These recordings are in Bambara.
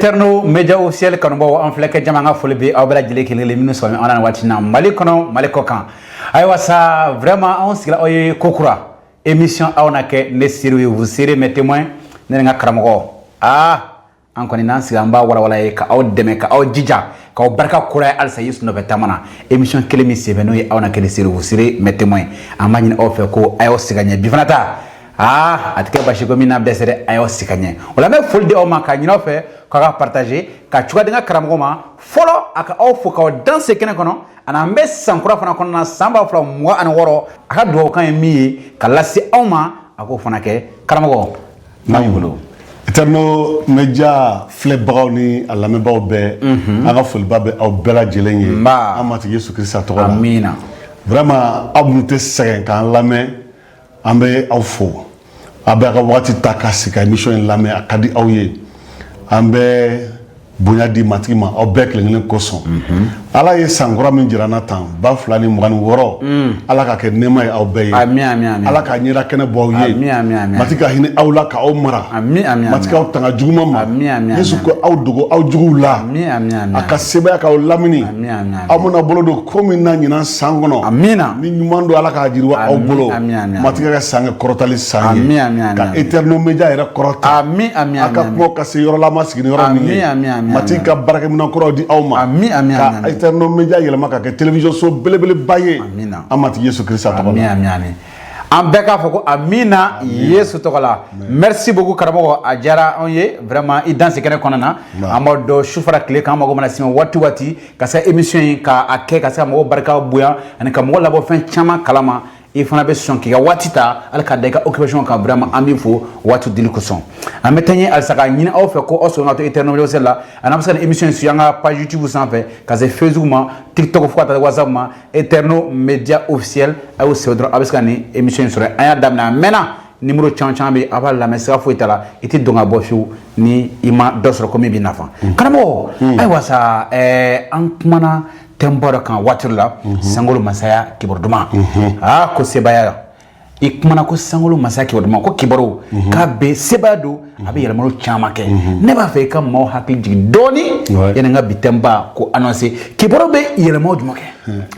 Eterno média officiel kanubaw an filɛ kɛ jama ka foli bɛ aw bɛɛ lajɛlen kelen min sɔmi an na waati na Mali kɔnɔ Mali kɔ kan ayiwa sa vraiment anw sigira aw ye ko kura émission aw na kɛ ne sérieux ye vous serez mes témoins ne ni n ka karamɔgɔ an kɔni n'an sigi an b'a walawala ye ka aw dɛmɛ ka aw jija k'aw barika kura ye halisa Yesu nɔfɛ taama na émission kelen min sen bɛ n'o ye aw na kɛ ne sérieux vous serez mes témoins an b'a ɲini aw fɛ ko a y'aw sigi ka ɲɛ bi fana ta a tɛ kɛ basi ko min n'a bɛɛ sɛ a y'aw sigi ka ɲɛ o la n bɛ foli di aw ma ka ɲini aw fɛ k'a partager ka cogoya di n ka karamɔgɔ ma fɔlɔ a ka aw fo k'aw dan se kɛnɛ kɔnɔ ani an bɛ san kura fana kɔnɔna na san 2026 a ka duwawukan ye min ye ka lase aw ma a k'o fana kɛ karamɔgɔ n'a b'i bolo. Eterno média filɛbagaw ni a lamɛnbagaw bɛɛ an ka foliba bɛ aw bɛɛ lajɛlen ye an matigi Yesu Kirisa tɔgɔ la amina vraiment aw minnu tɛ sɛgɛn k'an lamɛn an bɛ aw fo a bɛ a ka wagati ta ka sigi ka émission in lamɛn a ka di aw ye an bɛ bonya di matigi ma aw bɛɛ kelen kelen kosɔn ala ye san kura min jira na tan 2026 ala ka kɛ nɛɛma ye aw bɛɛ ye amin ala ka ɲɛda kɛnɛ bɔ aw ye matigi ka hinɛ aw la ka aw mara matigi aw tanga juguman ma Yesu ko aw dogo aw juguw la a ka sebaya k'aw lamini aw mana bolo don ko min na ɲinan san kɔnɔ ni ɲuman don ala k'a jiriwa aw bolo matigi ka san kɛ kɔrɔtali san ye ka Eterno média yɛrɛ kɔrɔta a ka kuma ka se yɔrɔ la ma sigi ni yɔrɔ min ye matigi ka baarakɛminɛn kɔrɔw di aw ma ka Eterno média yɛlɛma ka kɛ télévision so belebeleba ye an matigi Yesu Kirisa tɔgɔ la an bɛɛ k'a fɔ ko amina Yesu tɔgɔ la merci beaucoup karamɔgɔ a diyara anw ye vraiment i danse kɛnɛ kɔnɔ na an b'a dɔn su fara tile kan mago mana se waati waati ka se émission in k'a kɛ ka se ka mɔgɔw barika bonya ani ka mɔgɔ labɔ fɛn caman kalama i fana bɛ sɔn k'i ka waati ta hali k'a da i ka occupation kan vraiment an b'i fo waati dili kosɔn an bɛ taa ɲɛ halisa k'a ɲini aw fɛ ko aw sɔn ka to Eterno média officiel la ani an bɛ se ka nin émission in suit an ka page YouTube sanfɛ ka se Facebook ma TikTok fo ka taa WhatsApp ma Eterno média officiel a y'o sɛbɛn dɔrɔn a bɛ se ka nin émission in sɔrɔ an y'a daminɛ a mɛnna numéro caman caman bɛ a b'a lamɛn siga foyi t'a la i tɛ don ka bɔ fiyewu ni i ma dɔ sɔrɔ ko min b'i nafa karamɔgɔ ayiwa sa an kumana thème bɔra kan waati la Sankolo Masaya kibaru duman ko sebaya i kumana ko Sankolo Masaya kibaru duman ko kibaru k'a bɛ sebaya don a bɛ yɛlɛmali caman kɛ ne b'a fɛ i ka maaw hakili jigin dɔɔni yanni n ka bi thème ba ko annoncé kibaru bɛ yɛlɛmaw jumɛn kɛ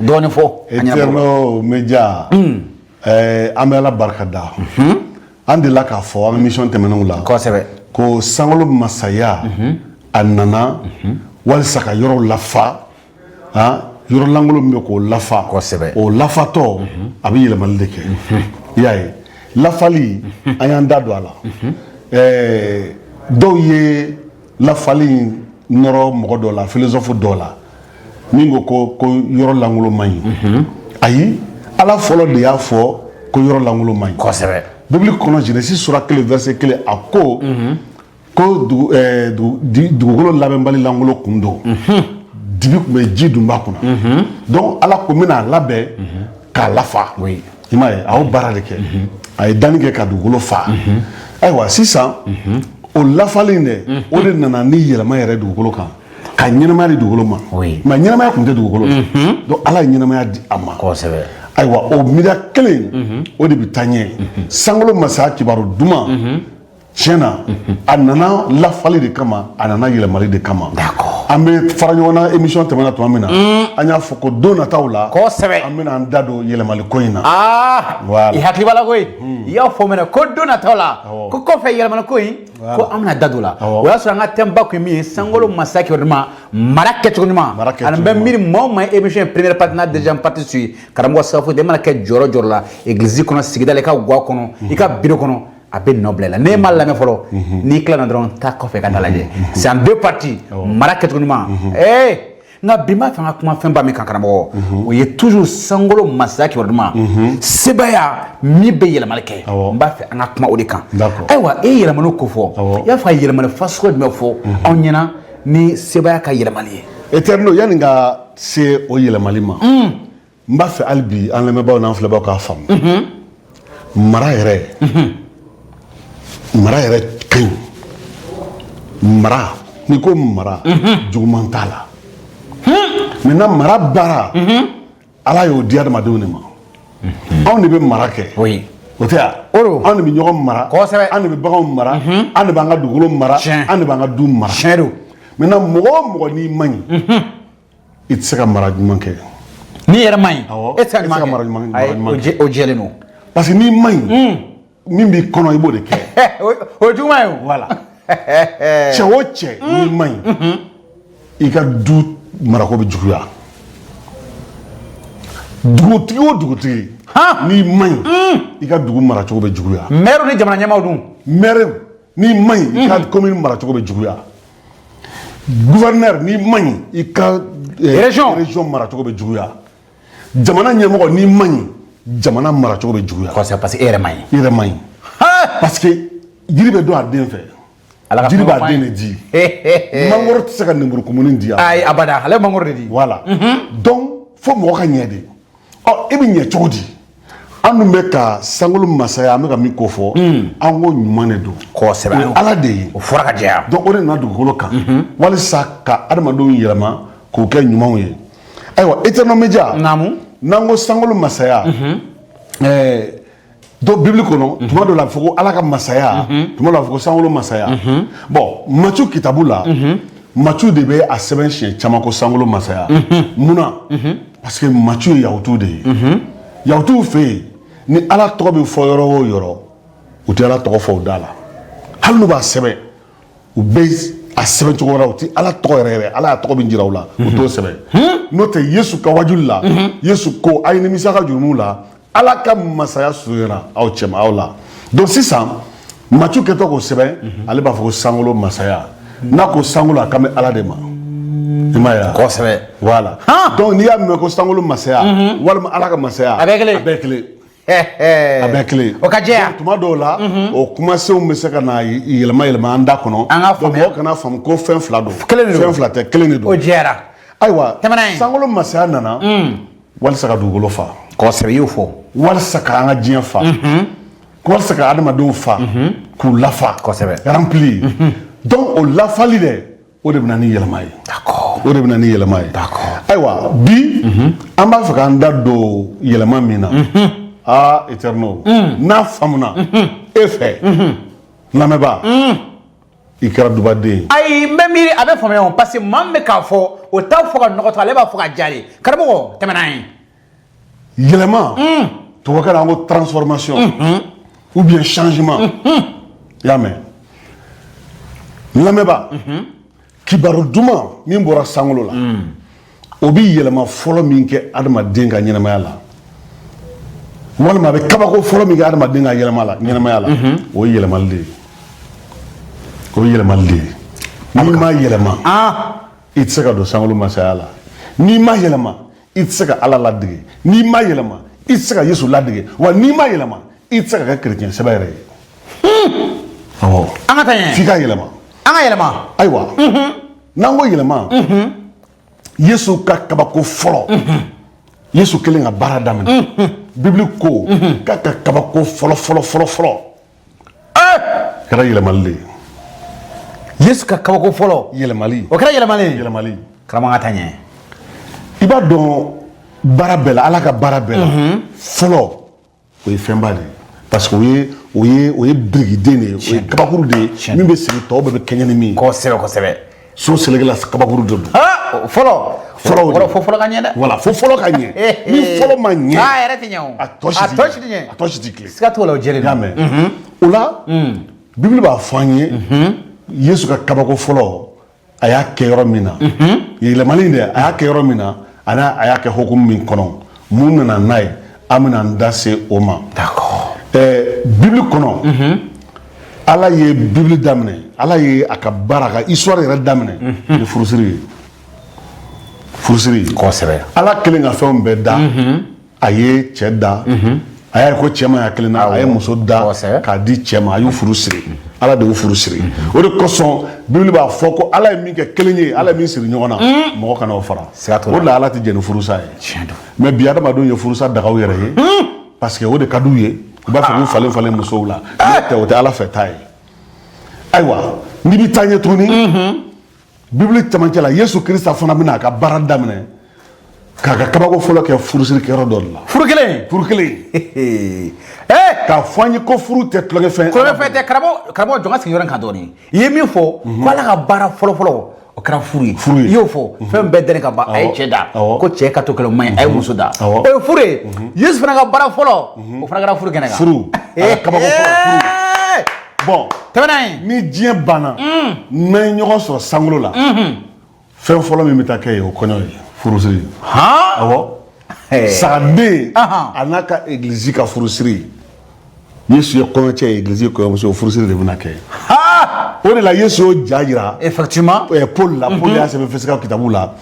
dɔɔni fɔ Eterno média an bɛ ala barika da an delila k'a fɔ an ka émission tɛmɛnenw la kosɛbɛ ko Sankolo Masaya a nana walisa ka yɔrɔw lafa yɔrɔ lankolon min bɛ k'o lafa kosɛbɛ o lafatɔ a bɛ yɛlɛmali de kɛ i y'a ye lafali an y'an da don a la dɔw ye lafali nɔrɔ mɔgɔ dɔw la philosophe dɔw la min ko yɔrɔ lankolon man ɲi ayi ala fɔlɔ de y'a fɔ ko yɔrɔ lankolon man ɲi kosɛbɛ Bible kɔnɔ Genèse sura 1 verset 1 a ko dugukolo labɛnbali lankolon kun don dibi tun bɛ ji dunba kunna donc ala ko mina labɛn k'a lafa i m'a ye a y'o baara de kɛ a ye danni kɛ ka dugukolo fa ayiwa sisan o lafali in dɛ o de nana ni yɛlɛma yɛrɛ dugukolo kan ka ɲɛnamaya di dugukolo ma mais ɲɛnamaya tun tɛ dugukolo donc ala ye ɲɛnamaya di a ma ayiwa o miiriya kelen o de bɛ taa ɲɛ Sankolo Masaya kibaru duman tiɲɛna a nana lafali de kama a nana yɛlɛmali de kama an bɛ fara ɲɔgɔn na émission tɛmɛna tuma min na an y'a fɔ ko don nataw la an bɛna an da don yɛlɛmali ko in na i hakili b'a la koyi i y'a fɔ mɛnɛ ko don nataw la ko kɔfɛ yɛlɛmali ko in ko an bɛna da don la o y'a sɔrɔ an ka thème ba kun ye min ye Sankolo Masaya kibaru duman mara kɛcogo ɲuman ani n bɛ miiri maa o maa ye émission première partie n'a deuxième partie suit karamɔgɔ sababu foyi tɛ i mana kɛ jɔyɔrɔ jɔyɔrɔ la église kɔnɔ sigida la i ka ga kɔnɔ i ka bureau kɔnɔ a bɛ nɔ bila i la n'e ma lamɛn fɔlɔ n'i tilala dɔrɔn taa kɔfɛ ka taa lajɛ c'est en deux parties mara kɛcogo ɲuman nka bi ma fɛ ka kuma fɛn ba min kan karamɔgɔ o ye toujours Sankolo Masaya kibaru duman sebaya min bɛ yɛlɛmali kɛ n b'a fɛ an ka kuma o de kan ayiwa e ye yɛlɛmali ko fɔ i y'a fɔ a ye yɛlɛmali fasugu jumɛn fɔ anw ɲɛna ni sebaya ka yɛlɛmali ye Eterno yanni ka se o yɛlɛmali ma n b'a fɛ hali bi an lamɛnbaaw n'an filɛbaaw k'a faamu mara yɛrɛ ka ɲi mara n'i ko mara juguman t'a la maintenant mara baara ala y'o di adamadenw de ma anw de bɛ mara kɛ o tɛ yan anw de bɛ ɲɔgɔn mara an de bɛ baganw mara an de b'an ka dugukolo mara an de b'an ka du mara maintenant mɔgɔ n'i man ɲi i tɛ se ka mara ɲuman kɛ n'i yɛrɛ man ɲi awɔ e tɛ se ka mara ɲuman kɛ o jɛlen don parce que n'i man ɲi min b'i kɔnɔ i b'o de kɛ o ye juguman ye o voilà cɛ o cɛ n'i man ɲi i ka du marako bɛ juguya dugutigi o dugutigi n'i man ɲi i ka dugu maracogo bɛ juguya maire ni jamana ɲɛmaaw dun maire n'i man ɲi i ka commune maracogo bɛ juguya gouverneur n'i man ɲi i ka région maracogo bɛ juguya jamana ɲɛmɔgɔ n'i man ɲi jamana maracogo bɛ juguya parce que e yɛrɛ man ɲi i yɛrɛ man ɲi parce que jiri bɛ dɔn a den fɛ jiri b'a den de di mangoro tɛ se ka lemurukumuni di ayi abada ale mangoro de di voilà donc fo mɔgɔ ka ɲɛ de e bɛ ɲɛ cogo di an dun bɛ ka sankolo masaya an bɛ ka min ko fɔ an ko ɲuman de don kosɛbɛ o ye ala de ye o fɔra ka jɛya donc o de nana dugukolo kan walisa ka adamadenw yɛlɛma k'o kɛ ɲumanw ye ayiwa Eternel Media n'an ko sankolo masaya donc bibili kɔnɔ tuma dɔ la a bɛ fɔ ko ala ka masaya tuma dɔ la a bɛ fɔ ko sankolo masaya bon Matthieu kitabu la Matthieu de bɛ a sɛbɛn siɲɛ caman ko sankolo masaya munna parce que Matthieu ye yahudiw de ye yahudiw fɛ yen ni ala tɔgɔ bɛ fɔ yɔrɔ o yɔrɔ u tɛ ala tɔgɔ fɔ u da la hali n'u b'a sɛbɛn u bɛ a sɛbɛn cogo wɛrɛ u tɛ ala tɔgɔ yɛrɛ ala y'a tɔgɔ min jira u la u t'o sɛbɛn n'o tɛ Yesu ka wajuli la Yesu ko a ye nimisa ka jurumu la ala ka masaya surunyana aw cɛma aw la donc sisan Matthieu kɛtɔ k'o sɛbɛn ale b'a fɔ ko sankolo masaya n'a ko sankolo a kan bɛ ala de ma i m'a ye wa kosɛbɛ voilà donc n'i y'a mɛn ko sankolo masaya walima ala ka masaya a bɛɛ kelen a bɛɛ kelen o ka jɛya tuma dɔw la o kumasenw bɛ se ka na yɛlɛma an da kɔnɔ an ka faamuya mɔgɔ kana faamu ko fɛn fila don kelen de don fɛn fila tɛ kelen de don o jɛyara ayiwa tɛmɛna ye sankolo masaya nana walisa ka dugukolo fa kosɛbɛ i y'o fɔ walisa ka an ka diɲɛ fa walisa ka adamadenw fa k'u lafa kosɛbɛ rempli donc o lafali dɛ o de bɛ na ni yɛlɛma ye d'accord o de bɛ na ni yɛlɛma ye d'accord ayiwa bi an b'a fɛ k'an da don yɛlɛma min na Eternel n'a faamuna e fɛ lamɛnba i kɛra dubaden ye ayi n bɛ miiri a bɛ faamuya o parce que maa min bɛ k'a fɔ o t'a fɔ ka nɔgɔ to ale b'a fɔ ka diya de karamɔgɔ tɛmɛna ye yɛlɛma tubabukan na an ko transformation ou bien changement i y'a mɛn lamɛnba kibaru duman min bɔra sankolo la o bɛ yɛlɛma fɔlɔ min kɛ adamaden ka ɲɛnamaya la walima a bɛ kabako fɔlɔ min kɛ adamaden ka ɲɛnamaya la o ye yɛlɛmali de ye o ye yɛlɛmali de ye n'i ma yɛlɛma i tɛ se ka don sankolo masaya la n'i ma yɛlɛma i tɛ se ka ala ladege n'i ma yɛlɛma i tɛ se ka Yesu ladege wa n'i ma yɛlɛma i tɛ se ka kɛ kerecɛn sɛbɛ yɛrɛ ye awɔ an ka taa ɲɛ f'i ka yɛlɛma an ka yɛlɛma ayiwa n'an ko yɛlɛma Yesu ka kabako fɔlɔ Yesu kelen ka baara daminɛ bibili ko k'a ka kabako fɔlɔ kɛra yɛlɛmali de ye Yesu ka kabako fɔlɔ yɛlɛmali o kɛra yɛlɛmali karamɔgɔ ka taa ɲɛ i b'a dɔn baara bɛɛ la ala ka baara bɛɛ la fɔlɔ o ye fɛnba de ye parce que o ye birikiden de ye o ye kabakuru de ye min bɛ sigi tɔw bɛɛ bɛ kɛɲɛ ni min ye kosɛbɛ so selekela kabakuru de don fɔlɔ ka ɲɛ dɛ voilà fo fɔlɔ ka ɲɛ ni fɔlɔ ma ɲɛ a yɛrɛ tɛ ɲɛ o a tɔ si tɛ tilen siga t'o la o jɛlen i y'a mɛn o la bibili b'a fɔ an ye Yesu ka kabako fɔlɔ a y'a kɛ yɔrɔ min na yɛlɛmali dɛ a y'a kɛ yɔrɔ min na a y'a kɛ hukumu min kɔnɔ mun nana n'a ye an bɛna an da se o ma bibili kɔnɔ ala ye bibili daminɛ ala ye a ka baara a ka histoire yɛrɛ daminɛ ni furusiri ye furusiri kosɛbɛ ala kelen ka fɛnw bɛɛ da a ye cɛ da a y'a ye ko cɛ ma y'a kelen na a ye muso da k'a di cɛ ma a y'u furu siri ala de y'u furu siri o de kosɔn bibili b'a fɔ ko ala ye min kɛ kelen ye ala ye min siri ɲɔgɔn na mɔgɔ kana o fara o de la ala tɛ jɛn ni furusa ye mais bi adamadenw ye furusa dagaw yɛrɛ ye parce que o de ka d'u ye u b'a fɛ k'u falen musow la o tɛ ala fɛ ta ye ayiwa n'i bɛ taa ɲɛ tuguni bibili camancɛ la Yesu Kirista fana bɛna a ka baara daminɛ k'a ka kabako fɔlɔ kɛ furusirikɛyɔrɔ dɔ de la furu kelen k'a fɔ an ye ko furu tɛ tulonkɛfɛn tɛ karamɔgɔ jɔn ka sigi yɔrɔ in kan dɔɔni i ye min fɔ ko ala ka baara fɔlɔ o kɛra furu ye Furu ye. i y'o fɔ fɛn bɛɛ dɛnni ka ban a ye cɛ da ko cɛ ka to kɛlɛ man ɲi a ye muso da o ye furu ye Yesu fana ka baara fɔlɔ o fana kɛra furu kɛnɛ kan furu a ka kabako fɔlɔ furu bon tɛmɛna ye ni diɲɛ banna n'an ye ɲɔgɔn sɔrɔ sankolo la fɛn fɔlɔ min bɛ taa kɛ ye o kɔɲɔ ye furusiri awɔ sagaden a n'a ka église ka furusiri Yesu ye kɔɲɔcɛ ye église ye kɔɲɔmuso ye furusiri de bɛna kɛ o de la Yesu y'o ja jira effectivement Paul la Paul y'a sɛbɛn Efesiyaw kitabu la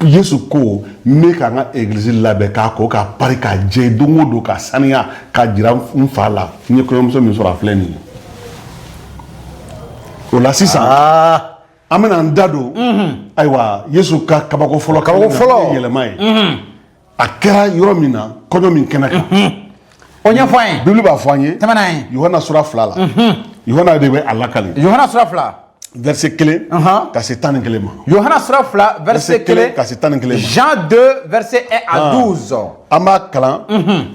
Yesu ko ne ka n ka église labɛn k'a ko k'a pari k'a jɛ don o don k'a saniya k'a jira n fa la n ye kɔɲɔmuso min sɔrɔ a filɛ nin ye o la sisan an bɛna an da don ayiwa Yesu ka kabako fɔlɔ yɛlɛma ye a kɛra yɔrɔ min na kɔɲɔ min kɛnɛ kan o ɲɛfɔ an ye Bibili b'a fɔ an ye tɛmɛna ye Yohana sura 2 la Yohana de bɛ a lakali Yohana sura 2 verset 1 ka se 11 ma Yohana sura 2 verset 1 ka se 11 ma Jean 2 verset 1 à 12 an b'a kalan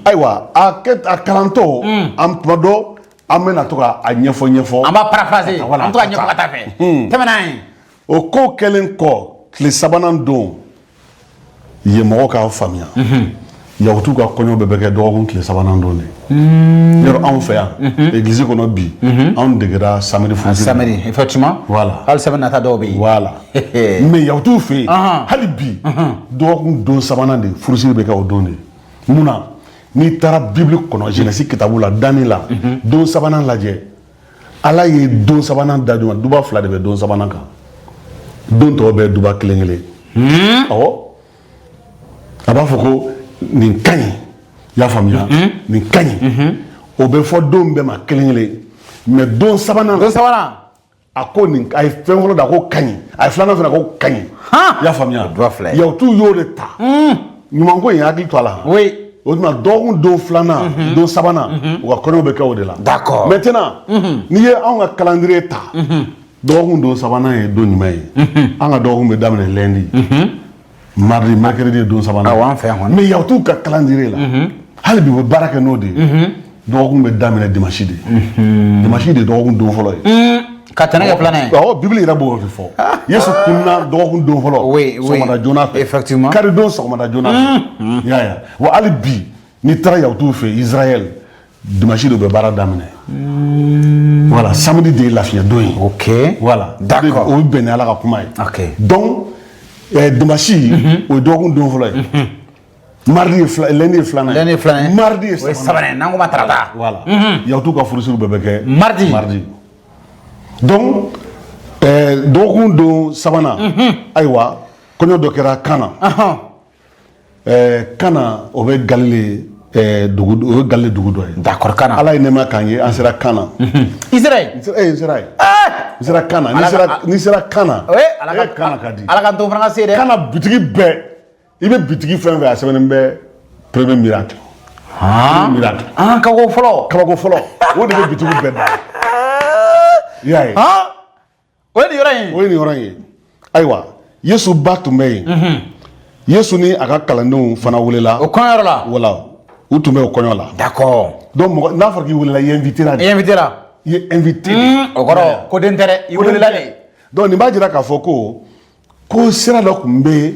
ayiwa a kalantɔ an tuma dɔ an bɛna to ka a ɲɛfɔ an b'a paraphraser an bɛ to ka ɲɛfɔ ka taa fɛ tɛmɛna ye o ko kɛlen kɔ tile sabanan don yen mɔgɔw k'a faamuya yahutu ka kɔɲɔ bɛɛ bɛ kɛ dɔgɔkun tile sabanan don de yɔrɔ anw fɛ yan église kɔnɔ bi anw degera samedi furusiri samedi effectivement voilà hali sɛbɛn nata dɔw bɛ yen voilà mais yahutu fɛ yen hali bi dɔgɔkun don sabanan de furusiri bɛ kɛ o don de munna n'i taara Bibili kɔnɔ Genèse kitabu la Dani la don sabanan lajɛ Ala ye don sabanan da duba 2 de bɛ don sabanan kan don tɔw bɛ duba kelen kelen awɔ a b'a fɔ ko nin ka ɲi i y'a faamuya nin ka ɲi o bɛ fɔ don bɛɛ ma kelen kelen mais don sabanan a ko nin a ye fɛn fɔlɔ da ko ka ɲi a ye filanan fana ko ka ɲi i y'a faamuya yahutu y'o de ta ɲumanko in hakili to a la o tuma dɔgɔkun don filanan don sabanan u ka kɔɲɔw bɛ kɛ o de la d'accord maintenant n'i ye anw ka calendrier ta dɔgɔkun don sabanan ye don jumɛn ye an ka dɔgɔkun bɛ daminɛ lundi mardi mercredi ye don sabanan mais yahutu ka calendrier la hali bi u bɛ baara kɛ n'o de ye dɔgɔkun bɛ daminɛ dimanche de dimanche de dɔgɔkun don fɔlɔ ye ka tɛnɛ kɛ filanan ye awɔ Bibili yɛrɛ b'o de fɔ Yesu kunna dɔgɔkun don fɔlɔ sɔgɔmada joona fɛ effectivement kari don sɔgɔmada joona fɛ y'a ye wa hali bi n'i taara yahutu fɛ Israël dimanche de bɛ baara daminɛ voilà samedi de ye lafiya don ye ok voilà d'accord o bɛ bɛn ni Ala ka kuma ye ok donc dimanche o ye dɔgɔkun don fɔlɔ ye mardi ye lundi ye filanan ye mardi ye sabanan n'an ko ma tarata voilà yahutu ka furusiri bɛɛ bɛ kɛ mardi donc dɔgɔkun don sabanan ayiwa kɔɲɔ dɔ kɛra Kana Kana o bɛ Galile dugu o ye Galile dugu dɔ ye d'accord Kana Ala ye nɛɛma k'an ye an sera Kana Israël n sera Kana n'i sera Kana Kana ka di Ala k'an to fana ka se dɛ Kana bitigi bɛɛ i bɛ bitigi fɛn fɛn a sɛbɛnnen bɛ premier miracle kabako fɔlɔ o de bɛ bitigi bɛɛ da i y'a ye o ye nin yɔrɔ in o ye nin yɔrɔ in ye ayiwa Yesu ba tun bɛ yen Yesu ni a ka kalandenw fana welela o kɔɲɔyɔrɔ la wala u tun bɛ o kɔɲɔ la d'accord donc mɔgɔ n'a fɔra k'i welela i ye invité la de i invité la i ye invité o kɔrɔ ko den tɛ dɛ i welela de donc nin b'a jira k'a fɔ ko sira dɔ tun bɛ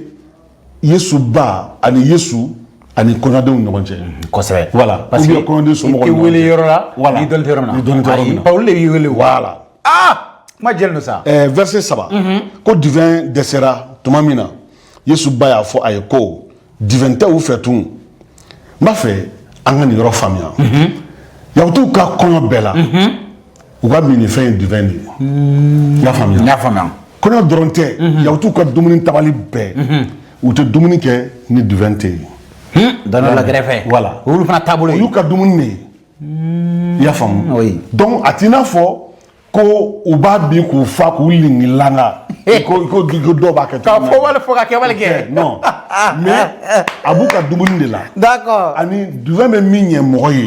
Yesu ba ani Yesu ani kɔɲɔdenw ni ɲɔgɔn cɛ kosɛbɛ voilà parce que kɔɲɔden somɔgɔw i wele yɔrɔ la voilà ni dɔnni tɛ yɔrɔ min na ni dɔnni tɛ yɔrɔ min na Paul de y'i wele voilà kuma jɛlen don sa verset 3 ko divin dɛsɛra tuma min na Yesu ba y'a fɔ a ye ko divin tɛ u fɛ tun n b'a fɛ an ka nin yɔrɔ faamuya yahutuw ka kɔɲɔ bɛɛ la u ka minifɛn ye divin de ye i y'a faamuya n y'a faamuya kɔɲɔ dɔrɔn tɛ yahutuw ka dumuni tabali bɛɛ u tɛ dumuni kɛ ni divin tɛ yen dɔnni la gɛrɛfɛ voilà olu fana taabolo o y'u ka dumuni de ye i y'a faamu donc a t'i n'a fɔ ko u b'a bin k'u fa k'u lingilanga ko dɔw b'a kɛ k'a fɔ wali fɔ ka kɛwale kɛ non mais a b'u ka dumuni de la d'accord ani divin bɛ min ɲɛ mɔgɔ ye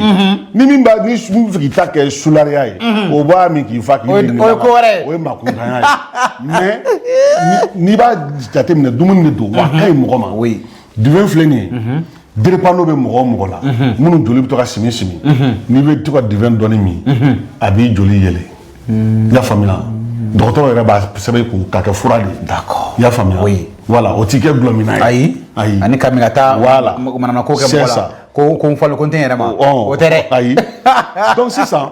ni min b'a ni min fɛ k'i ta kɛ sulariya ye o b'a min k'i fa k'i lingilanga o ye ko wɛrɛ o ye makuntanya ye mais n'i b'a jateminɛ dumuni de don wa a ka ɲi mɔgɔ ma divin filɛ nin ye dépendant bɛ mɔgɔ o mɔgɔ la minnu joli bɛ to ka simi n'i bɛ to ka divin dɔɔni min a b'i joli yɛlɛ i y'a faamuya dɔgɔtɔrɔ yɛrɛ b'a sɛbɛn kun k'a kɛ fura de ye. D'accord. I y'a faamuya. Oui. Voilà o t'i kɛ gulɔmina ye. Ayi ani ka min ka taa voilà manana ko kɛ mɔgɔ la ko n falen ko n tɛ n yɛrɛ ma o tɛ dɛ. ayi donc sisan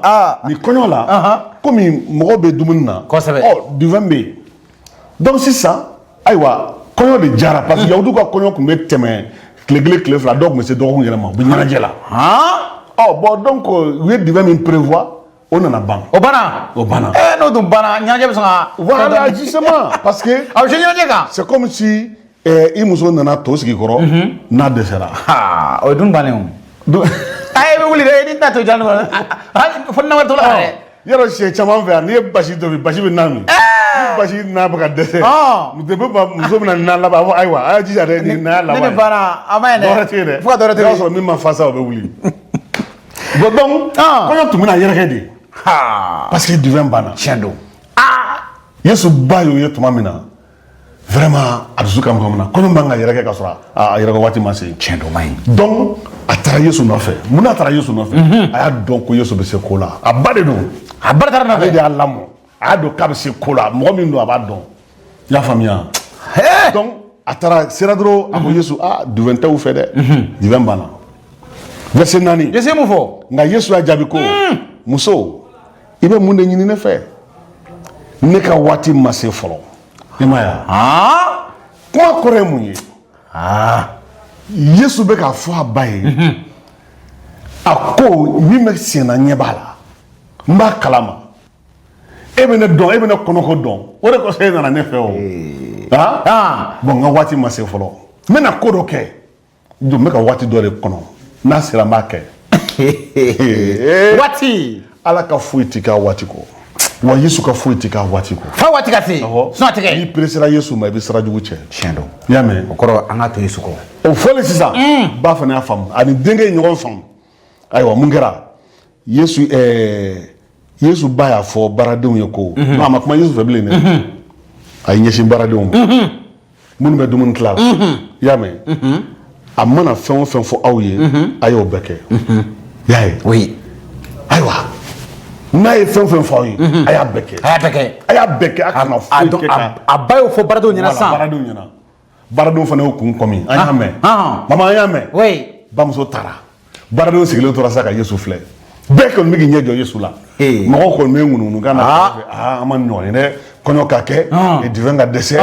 ni kɔɲɔ la komi mɔgɔw bɛ dumuni na kosɛbɛ duwɛn bɛ yen donc sisan ayiwa kɔɲɔ de jara parce que yahudu ka kɔɲɔ tun bɛ tɛmɛ tile kelen tile fila dɔw tun bɛ se dɔgɔkun yɛrɛ ma u bɛ ɲɛnajɛ la. bon donc u ye duwɛn min prévoir o nana ban. o banna. o banna. n'o dun banna ɲɛnajɛ bɛ sɔn ka. voilà justement parce que. a bɛ se ɲɛnajɛ kan. c'est comme si i muso nana to sigi kɔrɔ n'a dɛsɛra. o ye dun bannen o. a ye bɛ wuli dɛ i ni tɛna to jan kɔnɔ fo na wɛrɛ to la dɛ. yɔrɔ sɛ caman fɛ yan n'i ye basi tobi basi bɛ na min. ni basi n'a bɛ ka dɛsɛ. muso bɛna na laban a fɔ ayiwa a y'a jija dɛ nin n'a laban ye. ne banna a ma ɲi dɛ. dɔwɛrɛ tɛ yen dɛ. fo ka dɔwɛrɛ to yen. i b'a sɔrɔ min ma fa sa o bɛ wuli. bon donc kɔɲɔ tun bɛna yɛrɛkɛ de. parce que duwɛn banna. tiɲɛ don. yesu ba y'o ye tuma min na vraiment a dusu ka mɔgɔ min na kɔɲɔ man ka yɛrɛkɛ ka sɔrɔ a yɛrɛkɛ waati ma se. tiɲɛ don ma ɲi. donc a taara yesu nɔfɛ mun na a taara yesu nɔfɛ. a y'a dɔn ko yesu bɛ se ko la a ba de don. a ba de taara nɔfɛ. ale de y'a lamɔ a y'a dɔn k'a bɛ se ko la mɔgɔ min don a b'a dɔn i y'a faamuya. donc a taara sera dɔrɔn a ko yesu duwɛn tɛ u fɛ dɛ. duwɛn banna. verset 4. yesu ye mun fɔ. nka yesu y'a jaabi ko muso i bɛ mun de ɲini ne fɛ ne ka waati ma se fɔlɔ. i ma ye wa. kuma kɔrɔ ye mun ye. yesu bɛ k'a fɔ a ba ye a ko min bɛ senna ɲɛ b'a la n b'a kalama e bɛ ne dɔn e bɛ ne kɔnɔko dɔn o de kosɔn e nana ne fɛ o. bon n ka waati ma se fɔlɔ n bɛna ko dɔ kɛ n bɛ ka waati dɔ de kɔnɔ n'a sera n b'a kɛ. waati. ala ka foyi ti k'a waati kɔ wa yesu ka foyi ti k'a waati kɔ. fa waati ka se. sinɔn a tɛ kɛ. n'i peresera yesu ma i bɛ sira jugu cɛ. tiɲɛ don. i y'a mɛn. o kɔrɔ an ka to yesu kɔ. o fɔli sisan. ba fana y'a faamu ani denkɛ ye ɲɔgɔn faamu. ayiwa mun kɛra yesu yesu ba y'a fɔ baaradenw ye ko. non a ma kuma yesu fɛ bilen dɛ. a ye ɲɛsin baaradenw ma. minnu bɛ dumuni tila la. i y'a mɛn. a mana fɛn o fɛn fɔ aw ye. a y'o bɛɛ kɛ. i y'a ye. oui. ayiwa n'a ye fɛn o fɛn fɔ aw ye. a y'a bɛɛ kɛ. a y'a bɛɛ kɛ. a y'a bɛɛ kɛ a kana foyi kɛ ka. a ba y'o fɔ baaradenw ɲɛna sisan. baaradenw ɲɛna baaradenw fana y'o kun kɔmi an y'a mɛn. mama an y'a mɛn. oui. bamuso taara baaradenw sigilen tora sa ka yesu filɛ bɛɛ kɔni bɛ k'i ɲɛ jɔ yesu la. mɔgɔw kɔni bɛ ŋunuŋunu kan na. an ma ɲɔgɔn ye dɛ kɔɲɔ ka kɛ duwɛn ka dɛsɛ.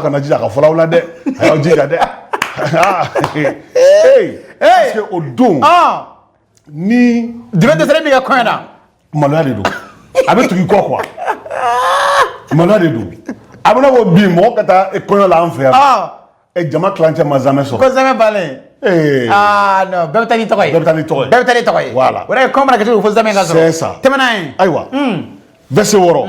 kana jija ka fɔlɔ aw la dɛ a y'aw jija dɛ. parce que o don. ni duwɛn dɛsɛlen min kɛ kɔɲɔ na. maloya de don a bɛ tugu i kɔ quoi maloya de don a bɛna fɔ bi mɔgɔ ka taa kɔɲɔ la an fɛ yan jama kilancɛ ma zamɛ sɔrɔ. ko zamɛ bannen. non bɛɛ bɛ taa n'i tɔgɔ ye. bɛɛ bɛ taa n'i tɔgɔ ye. bɛɛ bɛ taa n'i tɔgɔ ye. voilà o de ye kɔɲɔ mana kɛ cogo o fo zamɛ ka sɔrɔ. c'est ça tɛmɛna ye. ayiwa verset 6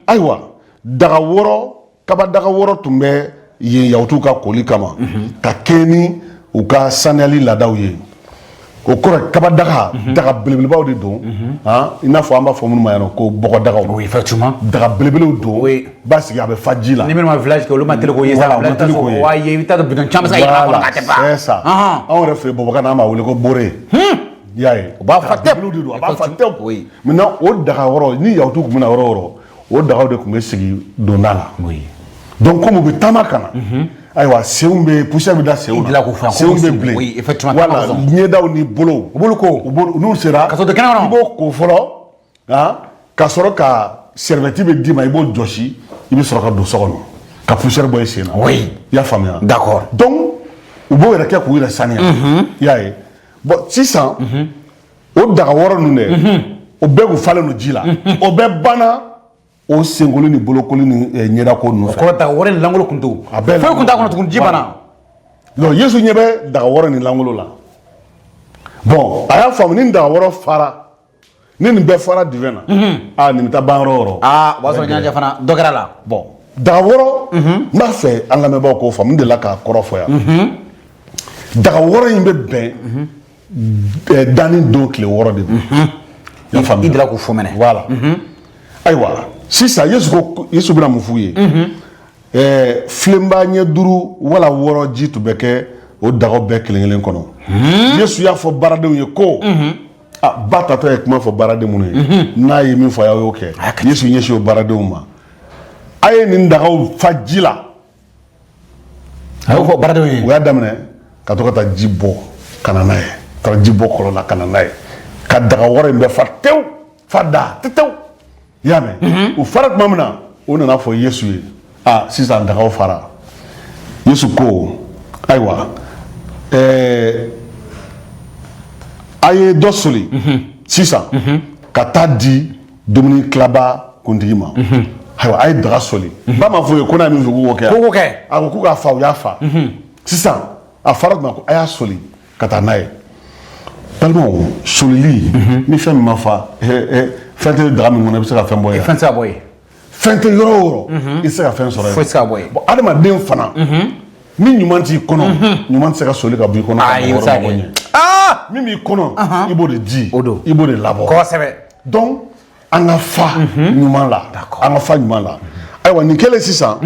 ayiwa daga 6 kaba daga 6 tun bɛ yen yahudiw ka koli kama ka kɛɲɛ ni u ka saniyali laadaw ye. o kɔrɔ kaba daga daga belebelebaw de don i n'a fɔ an b'a fɔ minnu ma yan ko bɔgɔ dagaw. oui effectivement. daga belebelew don. oui b'a sigi a bɛ fa ji la. ni minnu ma village kɛ olu ma teli k'o ye sa. voilà o ma teli k'o ye. wa ye i bɛ taa bidon caman san yɛlɛma kɔnɔ k'a tɛ ban. c'est ça anw yɛrɛ fɛ yen bamakɔ n'an b'a wele ko bore. i y'a ye. o b'a fa tɛp. belebelew de don a b'a fa tɛp. oui maintenant o daga yɔrɔ ni yahudiw tun bɛ na yɔrɔ o yɔrɔ o dagaw de tun bɛ sigi donda la. oui donc comme u bɛ taama ka na. ayiwa senw bɛ poussière bɛ da senw na. senw bɛ bilen. oui effectivement. voilà ɲɛdaw ni bolow. u b'olu ko. n'u sera. ka sɔrɔ to kɛnɛ kɔnɔ. i b'o ko fɔlɔ ka sɔrɔ ka serviette bɛ d'i ma i b'o jɔsi i bɛ sɔrɔ ka don so kɔnɔ ka poussière bɔ i sen na. oui i y'a faamuya. d'accord. donc u b'o yɛrɛ kɛ k'u yɛrɛ saniya. i y'a ye bon sisan o daga 6 ninnu dɛ o bɛɛ kun falen don ji la o bɛɛ banna o senkoli ni bolokoli ni ɲɛdako ninnu fɛ. o kɔrɔ daga 6 ni langolo kun t'o. a bɛɛ foyi kun t'a kɔnɔ tugun ji banna. donc yesu ɲɛ bɛ daga 6 ni langolo la bon a y'a faamu ni daga 6 fara ni nin bɛɛ fara duwɛn na nin bɛ taa ban yɔrɔ o yɔrɔ. o b'a sɔrɔ ɲɛnajɛ fana dɔ kɛra la. bon daga 6 n b'a fɛ an lamɛnbaaw k'o faamu n delila k'a kɔrɔ fɔ yan daga 6 in bɛ bɛn danni don tile 6 de don. i delila k'o fɔ mɛnɛ. voilà ayiwa sisan yesu bɛna mun f'u ye filenba ɲɛ 5 wala 6 ji tun bɛ kɛ o dagaw bɛɛ kelen kelen kɔnɔ yesu y'a fɔ baaradenw ye ko ba tatɔ ye kuma fɔ baaraden minnu ye n'a ye min fɔ a y'o kɛ yesu ɲɛsin o baaradenw ma aye nin dagaw fa ji la ayo fo barado yi o y'a daminɛ ka to ka taa ji bɔ ka na n'a ye ka ji bɔ kɔlɔn la ka na n'a ye ka daga wɔɔrɔ in bɛɛ fa tewu fa da tewu i y'a mɛn o fara tuma min na o nana fɔ Yesu ye sisan dagaw fara Yesu ko ayiwa a ye dɔ soli sisan ka taa di dumuni tilaba kuntigi ma ayiwa a ye daga soli ba ma fɔ o ye ko n'a ye min fɔ k'o kɛ a ko k'u k'a fa u y'a fa sisan a fara tuma ko a y'a soli ka taa n'a ye balimaw solili ni fɛn min ma fa fɛn tɛ daga min kɔnɔ i bɛ se ka fɛn bɔ yen fɛn tɛ se ka bɔ yen fɛn tɛ yɔrɔ o yɔrɔ i tɛ se ka fɛn sɔrɔ yen foyi tɛ se ka bɔ yen bon adamaden fana ni ɲuman t'i kɔnɔ ɲuman tɛ se ka soli ka bɔ i kɔnɔ ka mɔgɔ wɛrɛ mago ɲɛ min b'i kɔnɔ i b'o de di i b'o de labɔ kosɛbɛ donc an ka fa ɲuman la an ka fa ɲuman la ayiwa nin kɛlen sisan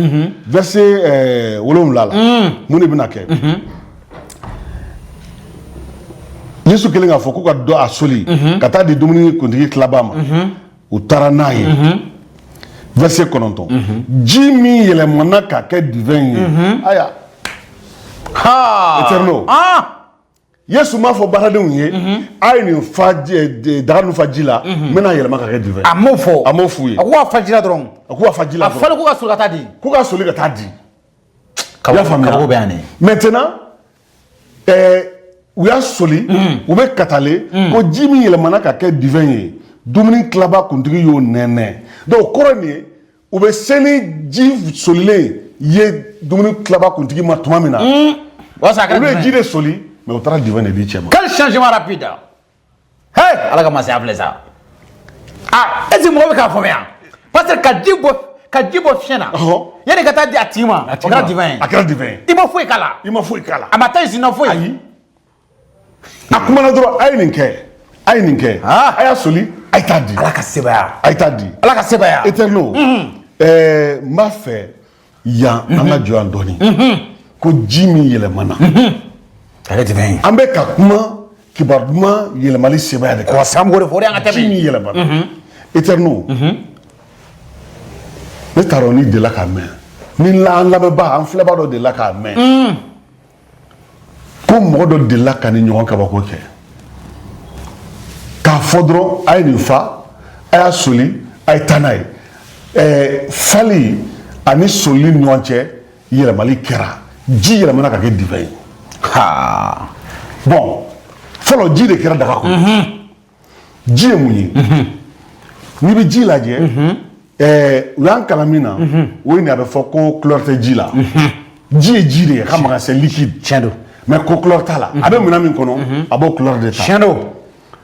verset 7 la mun de bɛna kɛ Yesu kelen k'a fɔ k'u ka dɔ a soli ka taa di dumuni kuntigi tilaba ma u taara n'a ye verset 9 ji min yɛlɛmana ka kɛ divin ye aya Eterno Yesu m'a fɔ baaradenw ye a ye nin fa daga ninnu fa ji la n bɛna yɛlɛma ka kɛ divin a m'o fɔ f'u ye a ko k'a fa ji la dɔrɔn a ko k'a fa ji la a fɔlen ko ka soli ka taa di k'u ka soli ka taa di i y'a faamuya karamɔgɔ bɛ yan de maintenant u y'a soli u bɛ katale ko ji min yɛlɛmana ka kɛ divin ye dumuni tilaba kuntigi y'o nɛnɛ donc o kɔrɔ nin ye u bɛ se ni ji solilen ye dumuni tilaba kuntigi ma tuma min na olu ye ji de soli mais u taara divin de di cɛ ma. quel changement rapide hey ala ka masaya filɛ sa est ce que mɔgɔ bɛ k'a faamuya parce que ka ji bɔ fiɲɛ na yanni ka taa di a tigi ma o kɛra divin ye a kɛra divin ye i ma foyi k'a la i ma foyi k'a la a ma taa ici nɔ foyi ayi a kumana dɔrɔn a ye nin kɛ a ye nin kɛ a y'a soli a ye taa di ala ka sebaya a ye taa di ala ka sebaya Eterno n b'a fɛ yan an ka jɔ yan dɔɔni ko ji min yɛlɛmana a kɛ divin ye an bɛ ka kuma kibaru duman yɛlɛmali sebaya de kan wa samgo de fɔ o de y'an ka tɛmɛ ji min yɛlɛmana Eterno ne t'a dɔn n'i delila k'a mɛn ni an lamɛnba an filɛbaa dɔ delila k'a mɛn ko mɔgɔ dɔ delila ka ni ɲɔgɔn kabako kɛ k'a fɔ dɔrɔn a ye nin fa a y'a soli a ye taa n'a ye fali ani solili ni ɲɔgɔn cɛ yɛlɛmali kɛra ji yɛlɛmana ka kɛ divin ye bon fɔlɔ ji de kɛra daga kɔnɔ ji ye mun ye n'i bɛ ji lajɛ u y'an kalan min na o ye nin a bɛ fɔ ko couleur tɛ ji la ji ye ji de ye ka maga c'est liquide tiɲɛ don mais ko couleur t'a la a bɛ minɛn min kɔnɔ a b'o couleur de ta tiɲɛ don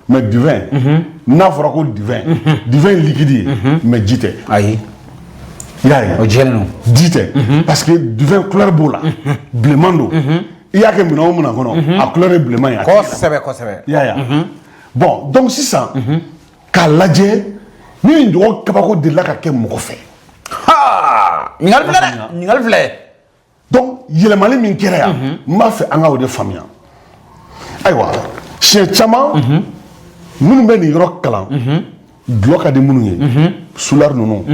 mais divin n'a fɔra ko divin liquide ye mais ji tɛ ayi i y'a ye o jɛlen don ji tɛ parce que divin couleur b'o la bilenman don i y'a kɛ minɛn o minɛn kɔnɔ a couleur ye bilenman ye a tɛ yɛlɛma. kosɛbɛ kosɛbɛ i y'a ye bon donc sisan k'a lajɛ ni nin ɲɔgɔn kabako delila ka kɛ mɔgɔ fɛ ɲininkali filɛ dɛ ɲininkali filɛ donc yɛlɛmali min kɛra yan n b'a fɛ an ka o de faamuya ayiwa siɲɛ caman minnu bɛ nin yɔrɔ kalan dulɔ ka di minnu ye sulari ninnu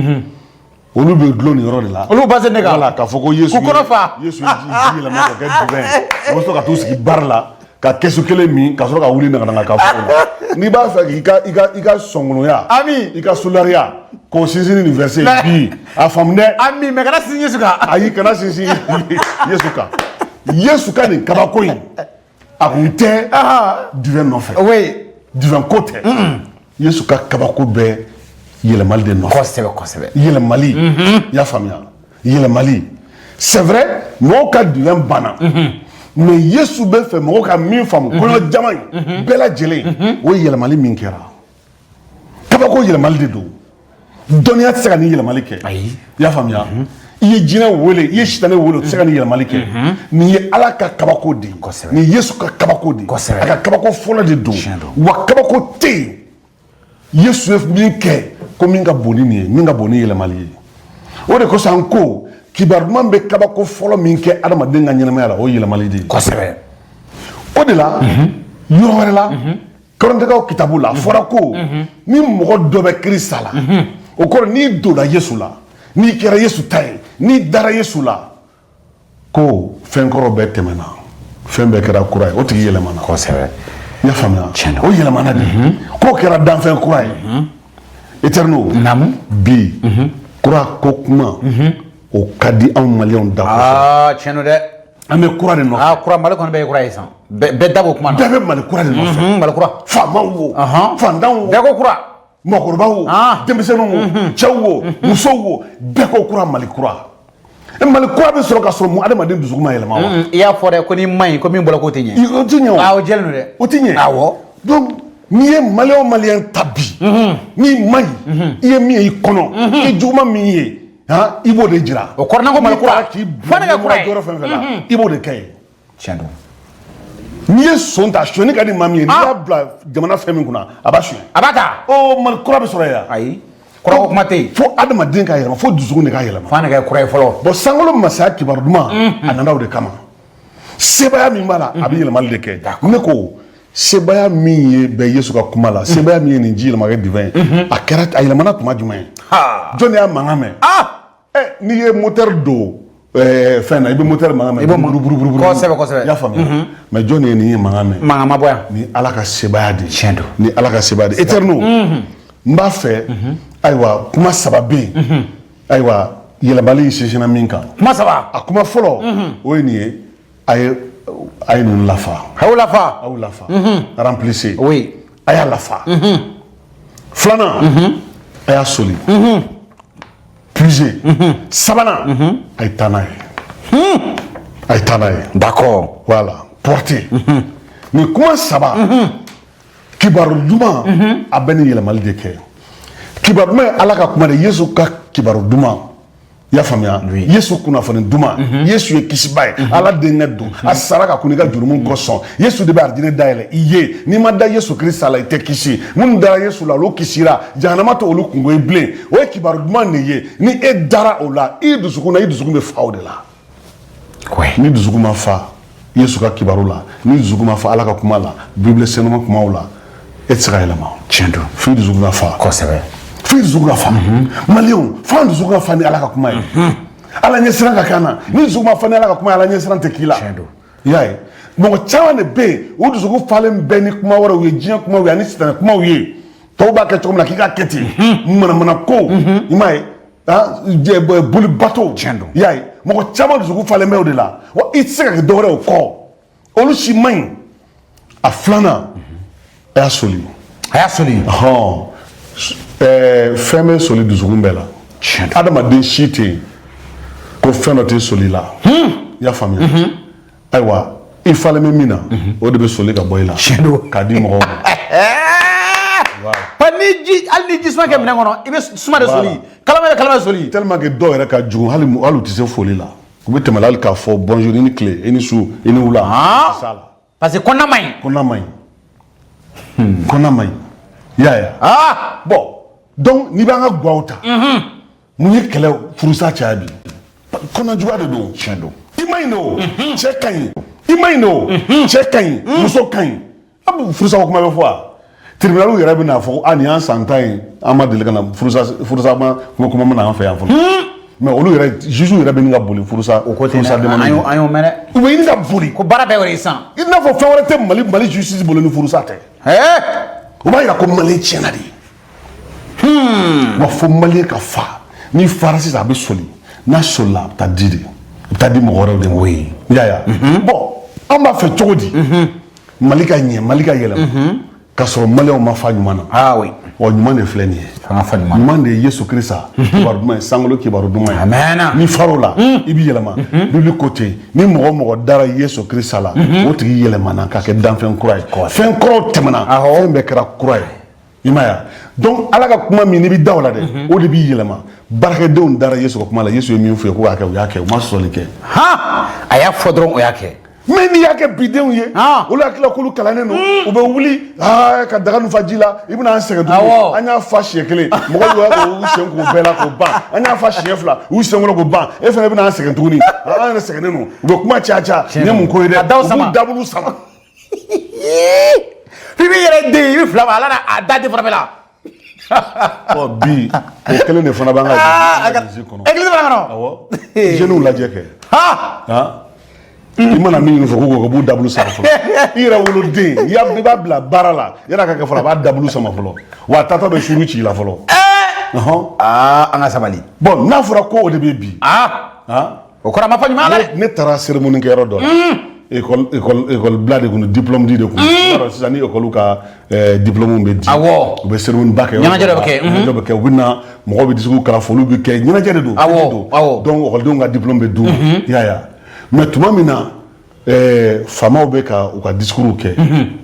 olu bɛ dulɔ nin yɔrɔ de la olu base ne kan wala k'a fɔ ko Yesu k'u kɔnɔ fa Yesu ye ji yɛlɛma ka kɛ divin ye o bɛ sɔrɔ ka t'u sigi bari la ka kɛsu kelen min ka sɔrɔ ka wuli naganaga ka fɔ n'i b'a fɛ k'i ka sɔnkɔnɔya i ka sulariya k'o sinsin nin verset bi a faamu dɛ ami mais kana sinsin Yesu kan ayi kana sinsin Yesu kan Yesu ka nin kabako in a kun tɛ divin nɔfɛ oui divin ko tɛ Yesu ka kabako bɛ yɛlɛmali de nɔfɛ kosɛbɛ kosɛbɛ yɛlɛmali i y'a faamuya yɛlɛmali c'est vrai mɔgɔw ka divin banna mais Yesu bɛ fɛ mɔgɔw ka min faamu kɔɲɔ jama in bɛɛ lajɛlen o ye yɛlɛmali min kɛra kabako yɛlɛmali de don dɔnniya tɛ se ka nin yɛlɛmali kɛ ayi i y'a faamuya i ye jinɛ wele i ye sitanɛ wele o tɛ se ka nin yɛlɛmali kɛ nin ye Ala ka kabako de ye nin ye Yesu ka kabako de ye a ka kabako fɔlɔ de don wa kabako tɛ yen Yesu ye min kɛ ko min ka bon ni nin ye min ka bon ni yɛlɛmali ye o de kosɔn an ko kibaru duman bɛ kabako fɔlɔ min kɛ adamaden ka ɲɛnamaya la o ye yɛlɛmali de ye kosɛbɛ o de la yɔrɔ wɛrɛ la Kɔrɔntɛkaw kitabu la a fɔra ko ni mɔgɔ dɔ bɛ Kirista la o kɔrɔ n'i donna Yesu la n'i kɛra Yesu ta ye n'i dara Yesu la ko fɛn kɔrɔ bɛɛ tɛmɛna fɛn bɛɛ kɛra kura ye o tigi yɛlɛmana kosɛbɛ i y'a faamuya o yɛlɛmana de k'o kɛra danfɛn kura ye Eterno bi kura ko kuma o ka di anw maliyɛnw da tiɲɛ don dɛ an bɛ kura de nɔfɛ kura Mali kɔni bɛɛ ye kura ye san bɛɛ da b'o kuma na bɛɛ bɛ Mali kura de nɔfɛ Mali kura faamaw wo fantanw wo bɛɛ ko kura mɔgɔkɔrɔbaw wo denmisɛnninw wo cɛw wo musow wo bɛɛ ko kura Mali kura Mali kura bɛ sɔrɔ ka sɔrɔ adamaden dusukun ma yɛlɛma wa i y'a fɔ dɛ ko ni maɲi ko min bɔra k'o tɛ ɲɛ o tɛ ɲɛ o o jɛlen don dɛ o tɛ ɲɛ awɔ donc n'i ye maliyɛn o maliyɛn ta bi n'i maɲi i ye min ye i kɔnɔ i juguman min ye i b'o de jira o kɔrɔ ko Mali kura k'i bila jɔyɔrɔ fɛn fɛn la i b'o de kɛ ye tiɲɛ don n'i ye son ta sonyani ka di maa min ye n'i y'a bila jamana fɛn min kunna a b'a sonya a b'a ta Mali kura bɛ sɔrɔ yan ayi kura ko kuma tɛ yen fo adamaden ka yɛlɛma fo dusukun de ka yɛlɛma fo an de kɛ kura ye fɔlɔ bon sankolo masaya kibaru duman a nana o de kama sebaya min b'a la a bɛ yɛlɛmali de kɛ ne ko sebaya min ye bɛ Yesu ka kuma la sebaya min ye nin ji yɛlɛma kɛ divin ye a yɛlɛmana tuma jumɛn jɔn de y'a mankan mɛn n'i ye moteur don fɛn na i bɛ moteur mankan mɛn i bɛ buruburu kosɛbɛ i y'a faamuya mais jɔn de ye nin ye mankan mɛn mankan ma bɔ yan ni Ala ka sebaya de tiɲɛ don ni Ala ka sebaya de Eterno n b'a fɛ ayiwa kuma saba bɛ yen ayiwa yɛlɛmali in sinsinna min kan kuma saba a kuma fɔlɔ o ye nin ye a ye ninnu lafa a y'u lafa a y'u lafa remplissez oui a y'a lafa filanan a y'a soli puiser sabanan a ye taa n'a ye d'accord voilà porter nin kuma saba kibaru duman a bɛ nin yɛlɛmali de kɛ kibaru duman ye Ala ka kuma de Yesu ka kibaru duman i y'a faamuya Yesu kunnafoni duman Yesu ye kisiba ye Ala denkɛ don a sara ka kun i ka jurumu kosɔn Yesu de bɛ arijinɛ dayɛlɛ i ye n'i ma da Yesu Kirista la i tɛ kisi minnu dara Yesu la olu kisira jahanama tɛ olu kungo ye bilen o ye kibaru duman de ye ni e dara o la i dusukun na i dusukun bɛ fa o de la ni dusukun ma fa Yesu ka kibaru la ni dusukun ma fa Ala ka kuma la Bible sɛbɛnma kumaw la e tɛ se ka yɛlɛma tiɲɛ don f'i dusukun ka fa kosɛbɛ f'i dusukun ka fa maliyɛnw f'an dusukun ka fa ni Ala ka kuma ye Ala ɲɛsiran ka k'an na ni dusukun ma fa ni Ala ka kuma ye Ala ɲɛsiran tɛ k'i la i y'a ye mɔgɔ caman de bɛ yen o dusukun falen bɛɛ ni kuma wɛrɛw ye diɲɛ kumaw ye ani sitanɛ kumaw ye tɔw b'a kɛ cogo min na k'i ka kɛ ten manamana ko i m'a ye boli bateau i y'a ye mɔgɔ caman dusukun falen bɛ o de la wa i tɛ se ka kɛ dɔ wɛrɛ o kɔ olu si man ɲi a filanan a y'a soli fɛn bɛ soli dusukun bɛɛ la adamaden si tɛ yen ko fɛn dɔ tɛ soli la i y'a faamuya ayiwa i falen bɛ min na o de bɛ soli ka bɔ i la k'a di mɔgɔw ma hali ni ji suma kɛ minɛn kɔnɔ i bɛ suma de soli kalama bɛ soli tellement que dɔw yɛrɛ ka jugu hali u tɛ se foli la u bɛ tɛmɛ hali k'a fɔ bonjour i ni tile i ni su i ni wula parce que kɔnɔna man ɲi kɔnɔna man ɲi i y'a ye bon donc n'i b'an ka guwaw ta mun ye kɛlɛ furusa caya bi kɔnɔ juguya de don tiɲɛ don i ma ɲi o cɛ ka ɲi i ma ɲi o cɛ ka ɲi muso ka ɲi furusa ko kuma bɛ fɔ wa tribunal yɛrɛ bɛ n'a fɔ nin y'an san 10 ye an ma deli ka na furusa kuma ma na an fɛ yan fɔlɔ mais olu yɛrɛ juge yɛrɛ bɛ nin ka boli furusa demande an y'o mɛn dɛ u bɛ ɲini ka boli ko baara bɛɛ y'o san i n'a fɔ fɛn wɛrɛ tɛ Mali justice bolo ni furusa tɛ o b'a yira ko Mali tiɲɛna de wa fo Mali ka fa n'i fara sisan a bɛ soli n'a solila a bɛ taa di de a bɛ taa di mɔgɔ wɛrɛw de ma i y'a ye bon an b'a fɛ cogo di Mali ka ɲɛ Mali ka yɛlɛma k'a sɔrɔ maliyɛnw ma fa ɲuman na wa ɲuman de filɛ nin ye ɲuman de ye Yesu Kirista kibaru duman ye sankolo kibaru duman ye n'i far'o la i bɛ yɛlɛma Bibili ko ten ni mɔgɔ o mɔgɔ dara Yesu Kirista la o tigi yɛlɛmana k'a kɛ danfɛn kura ye fɛn kɔrɔw tɛmɛna fɛn bɛɛ kɛra kura ye i m'a ye donc Ala ka kuma min n'i bɛ da o la dɛ o de b'i yɛlɛma baarakɛdenw dara Yesu ka kuma la Yesu ye min f'u ye ko k'a kɛ u y'a kɛ u ma sɔsɔli kɛ a y'a fɔ dɔrɔn o y'a kɛ mais n'i y'a kɛ bidenw ye olu hakili k'olu kalannen don u bɛ wuli ka daga nun fa ji la i bɛna an sɛgɛn tuguni an y'a fa siɲɛ kelen mɔgɔw y'a k'u sen k'u bɛɛ la k'o ban an y'a fa siɲɛ fila u sen kɔnɔ k'o ban e fana bɛna an sɛgɛn tuguni an yɛrɛ sɛgɛnnen don u bɛ kuma caya nin ye mun ko ye dɛ u b'u dabulu sama f'i b'i yɛrɛ den i bɛ fila ma ala n'a da tɛ fara bɛɛ la Oh, bi, quel est le fond d'abord? Église fana Je nous l'a dit. Ah, il m'a mis une fois que vous dablu ça. Il a voulu dire, il y a des babla barala, il y a quelqu'un qui a dablu ça ma folo. Ou à tata de churuchi la folo. Ah, on a sabali. Bon, n'a fera quoi au début bi? Ah, au cours de ma famille, malade. Ne tara cérémonie qui est rodée. École blade qu'on diplôme dit de quoi. C'est ça ni école ka diplôme be dit. Ah wo. Be cérémonie bac. Nyana jere bake. Nyana bake wina mo be disuku kala folu be ke nyana jere do. Ah wo. Donc école donc a diplôme be do. Ya. Mais tuma mina famaw be ka u ka discours ke.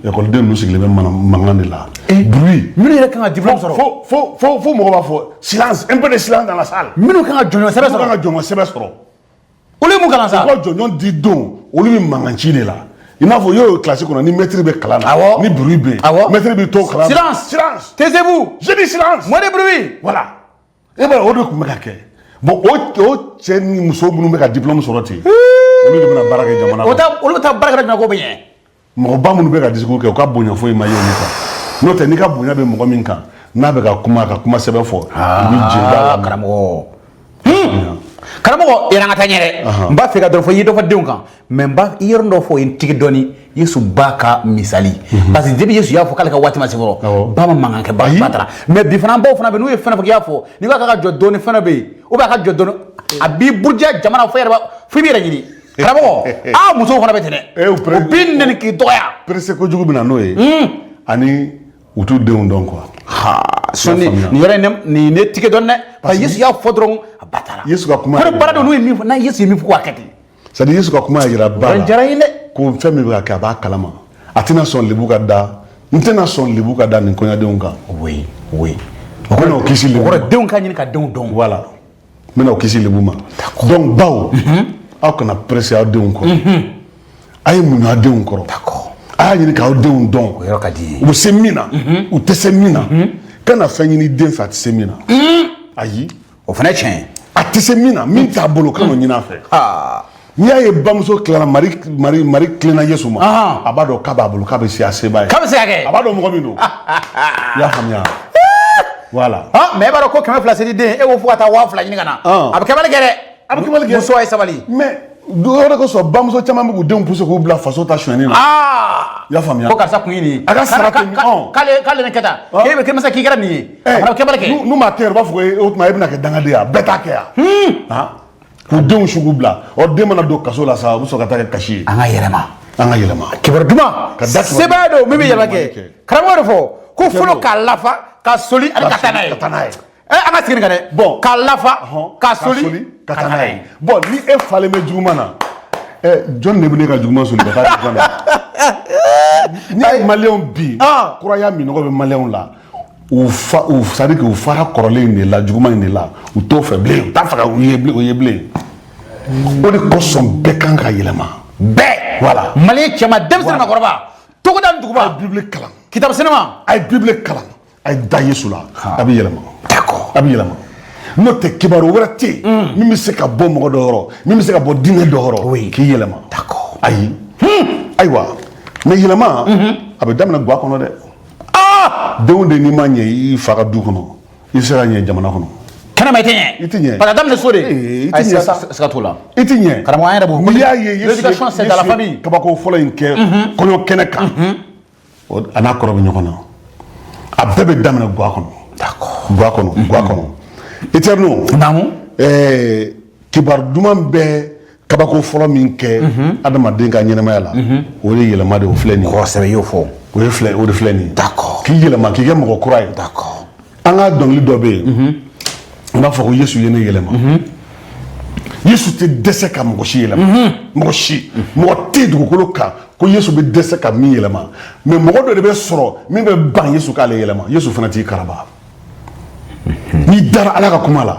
École de nous sigle même mangan de là. Bruit. Minu yɛrɛ kan ka diplôme sɔrɔ. Faut mɔgɔ b'a fɔ silence, un peu de silence dans la salle. Minnu kan ka jɔnjɔn sɛbɛn sɔrɔ. Minnu kan ka jɔnjɔn sɛbɛn sɔrɔ. Olu ye mun kalan sa. U ka jɔnjɔn di don olu bɛ mankan ci de la. I n'a fɔ y'o classe kɔnɔ ni maître bɛ kalan na. Awɔ. Ni bruit bɛ yen. Awɔ. Maître bɛ to kalan na. Silence. Silence. Taisez-vous. Je dis silence. Moins de bruit. Voilà. E b'a o de tun bɛ ka kɛ. Bon o cɛ ni muso minnu bɛ ka diplôme sɔrɔ ten. Olu de bɛna baara kɛ jamana kɔnɔ. Olu bɛ taa baara kɛ jamana ko bɛ ɲɛ. Mɔgɔba minnu bɛ ka discours kɛ u ka bonya foyi ma ye olu kan. N'o tɛ n'i ka bonya bɛ mɔgɔ min kan n'a bɛ ka kuma sɛbɛn fɔ. I bɛ jɛn da la. Karamɔgɔ. Karamɔgɔ yɛrɛ an ka taa ɲɛ dɛ. N b'a fɛ ka dɔ fɔ i ye dɔ fɔ denw kan mais n b'a i yɔrɔ dɔ fɔ n tigi dɔɔni Yesu ba ka misali. Parce que depuis Yesu y'a fɔ k'ale ka waati ma se fɔlɔ ba ma mankan kɛ ba taara mais bi fana baw fana bɛ n'u ye fɛn fɛn k'i y'a fɔ n'i b'a ka jɔ dɔɔni fɛn dɔ bɛ yen ou bien a ka jɔ dɔɔni a b'i buruja jamana fo i b'i yɛrɛ ɲini. Karamɔgɔ musow fana bɛ ten dɛ o b'i nɛni k'i dɔgɔya. Perese kojugu bɛ na n'o ye ani u t'u denw dɔn quoi. Sɔni nin yɔrɔ in nin ne tigɛ dɔn dɛ parce que Yesu y'a fɔ dɔrɔn a ba taara. Yesu ka kuma. Ko baara dɔ n'u ye min fɔ n'a Yesu ye min fɔ k'a kɛ ten. C'est à dire Yesu ka kuma yira ba la. O diyara n ye dɛ. Ko fɛn min bɛ ka kɛ a b'a kalama a tɛna sɔn lebu ka da n tɛna sɔn lebu ka da nin kɔɲɔdenw kan. Oui oui. O bɛna o kisi lebu. O kɔrɔ denw ka ɲini ka denw dɔn. Voilà n bɛna o kisi lebu ma. Donc baw aw kana presse aw denw kɔrɔ a ye muɲu aw denw kɔrɔ a y'a ɲini k'aw denw dɔn o yɔrɔ ka di u bɛ se min na u tɛ se min na kana fɛn ɲini den fɛ a tɛ se min na ayi o fana ye tiɲɛ ye a tɛ se min na min t'a bolo kan'o ɲini a fɛ n'i y'a ye bamuso tilara mari tilenna Yesu ma a b'a dɔn k'a b'a bolo k'a bɛ se a seba ye k'a bɛ se ka kɛ a b'a dɔn mɔgɔ min don i y'a faamuya voilà mais e b'a dɔn ko 100 sedi den e ko fo ka taa 2000 ɲini ka na a bɛ kɛbali kɛ dɛ a bɛ kɛbali kɛ muso ye sabali mais o de kosɔn bamuso caman bɛ k'u denw poussé k'u bila faso ta sonyɛni na i y'a faamuya ko karisa kun ye nin ye a ka sara tɛ nin k'ale nin kɛ tan k'e bɛ kɛmasa k'i kɛra nin ye a fana bɛ kɛbali kɛ n'u m'a kɛ u b'a fɔ ko o tuma e bɛna kɛ dangaden ye bɛɛ t'a kɛ yan k'u denw sugu bila o den mana don kaso la sa u bɛ sɔrɔ ka taa kɛ kasi ye an ka yɛlɛma an ka yɛlɛma kibaru duman sebaa don min bɛ yɛlɛma kɛ karamɔgɔ de fɔ ko fɔlɔ k'a lafa ka soli ani ka taa n'a ye an ka segin nin kan dɛ bon k'a lafa ka soli ka taa n'a ye bon ni e falen bɛ juguman na jɔn de bɛ ne ka juguman soli ka taa juguman na ni maliyɛnw bi kuraya minɔgɔ bɛ maliyɛnw la c'est à dire que u fara kɔrɔlen in de la juguman in de la u t'o fɛ bilen u t'a fɛ ka o ye bilen o de kosɔn bɛɛ kan ka yɛlɛma bɛɛ voilà maliyɛn cɛman denmisɛnnin makɔrɔba togoda ni duguba a ye bibili kalan kitabu sinima a ye bibili kalan a ye da Yesu la a bɛ yɛlɛma d'accord a bɛ yɛlɛma n'o tɛ kibaru wɛrɛ tɛ yen min bɛ se ka bɔ mɔgɔ dɔ yɔrɔ min bɛ se ka bɔ diinɛ dɔ yɔrɔ k'i yɛlɛma d'accord ayi ayiwa mais yɛlɛma a bɛ daminɛ guwa kɔnɔ dɛ denw de n'i ma ɲɛ i fa ka du kɔnɔ i tɛ se ka ɲɛ jamana kɔnɔ kɛnɛma i tɛ ɲɛ i tɛ ɲɛ parce que a daminɛ so de i tɛ ɲɛ sa siga t'o la i tɛ ɲɛ karamɔgɔ an yɛrɛ b'o n'i y'a ye l'éducation c'est dans la famille kabako fɔlɔ in kɛ kɔɲɔ kɛnɛ kan a n'a kɔrɔ bɛ ɲɔgɔn na a bɛɛ bɛ daminɛ guwa kɔnɔ d'accord guwa kɔnɔ Eterno naamu kibaru duman bɛ kabako fɔlɔ min kɛ adamaden ka ɲɛnamaya la o de yɛlɛma de o filɛ nin ye kosɛbɛ i y'o fɔ o de filɛ nin ye d'accord k'i yɛlɛma k'i kɛ mɔgɔ kura ye d'accord an ka dɔnkili dɔ bɛ yen n b'a fɔ ko Yesu ye ne yɛlɛma Yesu tɛ dɛsɛ ka mɔgɔ si yɛlɛma mɔgɔ si mɔgɔ tɛ dugukolo kan ko Yesu bɛ dɛsɛ ka min yɛlɛma mais mɔgɔ dɔ de bɛ sɔrɔ min bɛ ban Yesu k'ale yɛlɛma Yesu fana t'i karaba n'i dara Ala ka kuma la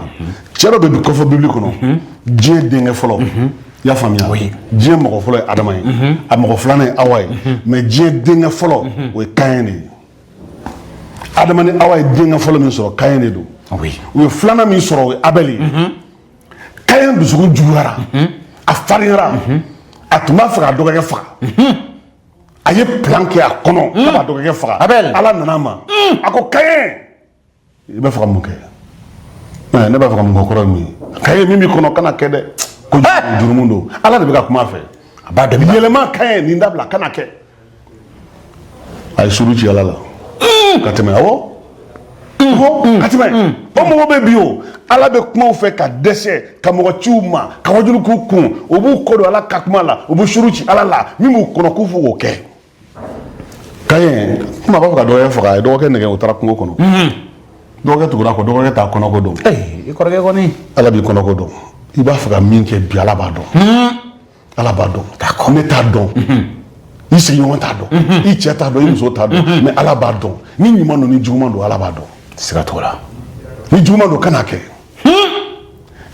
cɛ dɔ bɛ bi kɔfɛ bibili kɔnɔ diɲɛ denkɛ fɔlɔ i y'a faamuya diɲɛ mɔgɔ fɔlɔ ye Adama ye a mɔgɔ filanan ye Awa ye mais diɲɛ denkɛ fɔlɔ o ye Kaɲɛ de ye Adama ni Awa ye denkɛ fɔlɔ min sɔrɔ Kaɲɛ de don u ye filanan min sɔrɔ o ye Abɛli ye Kaɲɛ dusukun juguyara a farinyara a tun b'a fɛ ka dɔgɔkɛ faga a ye plan kɛ a kɔnɔ k'a b'a dɔgɔkɛ faga Ala nana a ma a ko Kaɲɛ i b'a fɛ ka mun kɛ ne b'a fɛ ka mun kɛ kɔrɔ min ka ye min b'i kɔnɔ kana kɛ dɛ ko jurumu don ala de bɛ ka kuma a fɛ a b'a dɔn yɛlɛma ka ɲi nin dabila kana kɛ a ye suru ci ala la ka tɛmɛ awɔ ka tɛmɛ o mɔgɔ bɛ bi o ala bɛ kumaw fɛ ka dɛsɛ ka mɔgɔ ciw ma ka wajulu k'u kun o b'u kɔ don ala ka kuma la o bɛ suru ci ala la min b'u kɔnɔ k'u fo k'o kɛ ka ɲi kuma b'a fɛ ka dɔgɔkɛ faga a ye dɔgɔkɛ nɛgɛ o taara kungo kɔnɔ dɔgɔkɛ tugura kɔ dɔgɔkɛ t'a kɔnɔko dɔn i kɔrɔkɛ kɔni ala b'i kɔnɔko dɔn i b'a fɛ ka min kɛ bi ala b'a dɔn ala b'a dɔn ne t'a dɔn i sigiɲɔgɔn t'a dɔn i cɛ t'a dɔn i muso t'a dɔn mais ala b'a dɔn ni ɲuman don ni juguman don ala b'a dɔn siga t'o la ni juguman don kana kɛ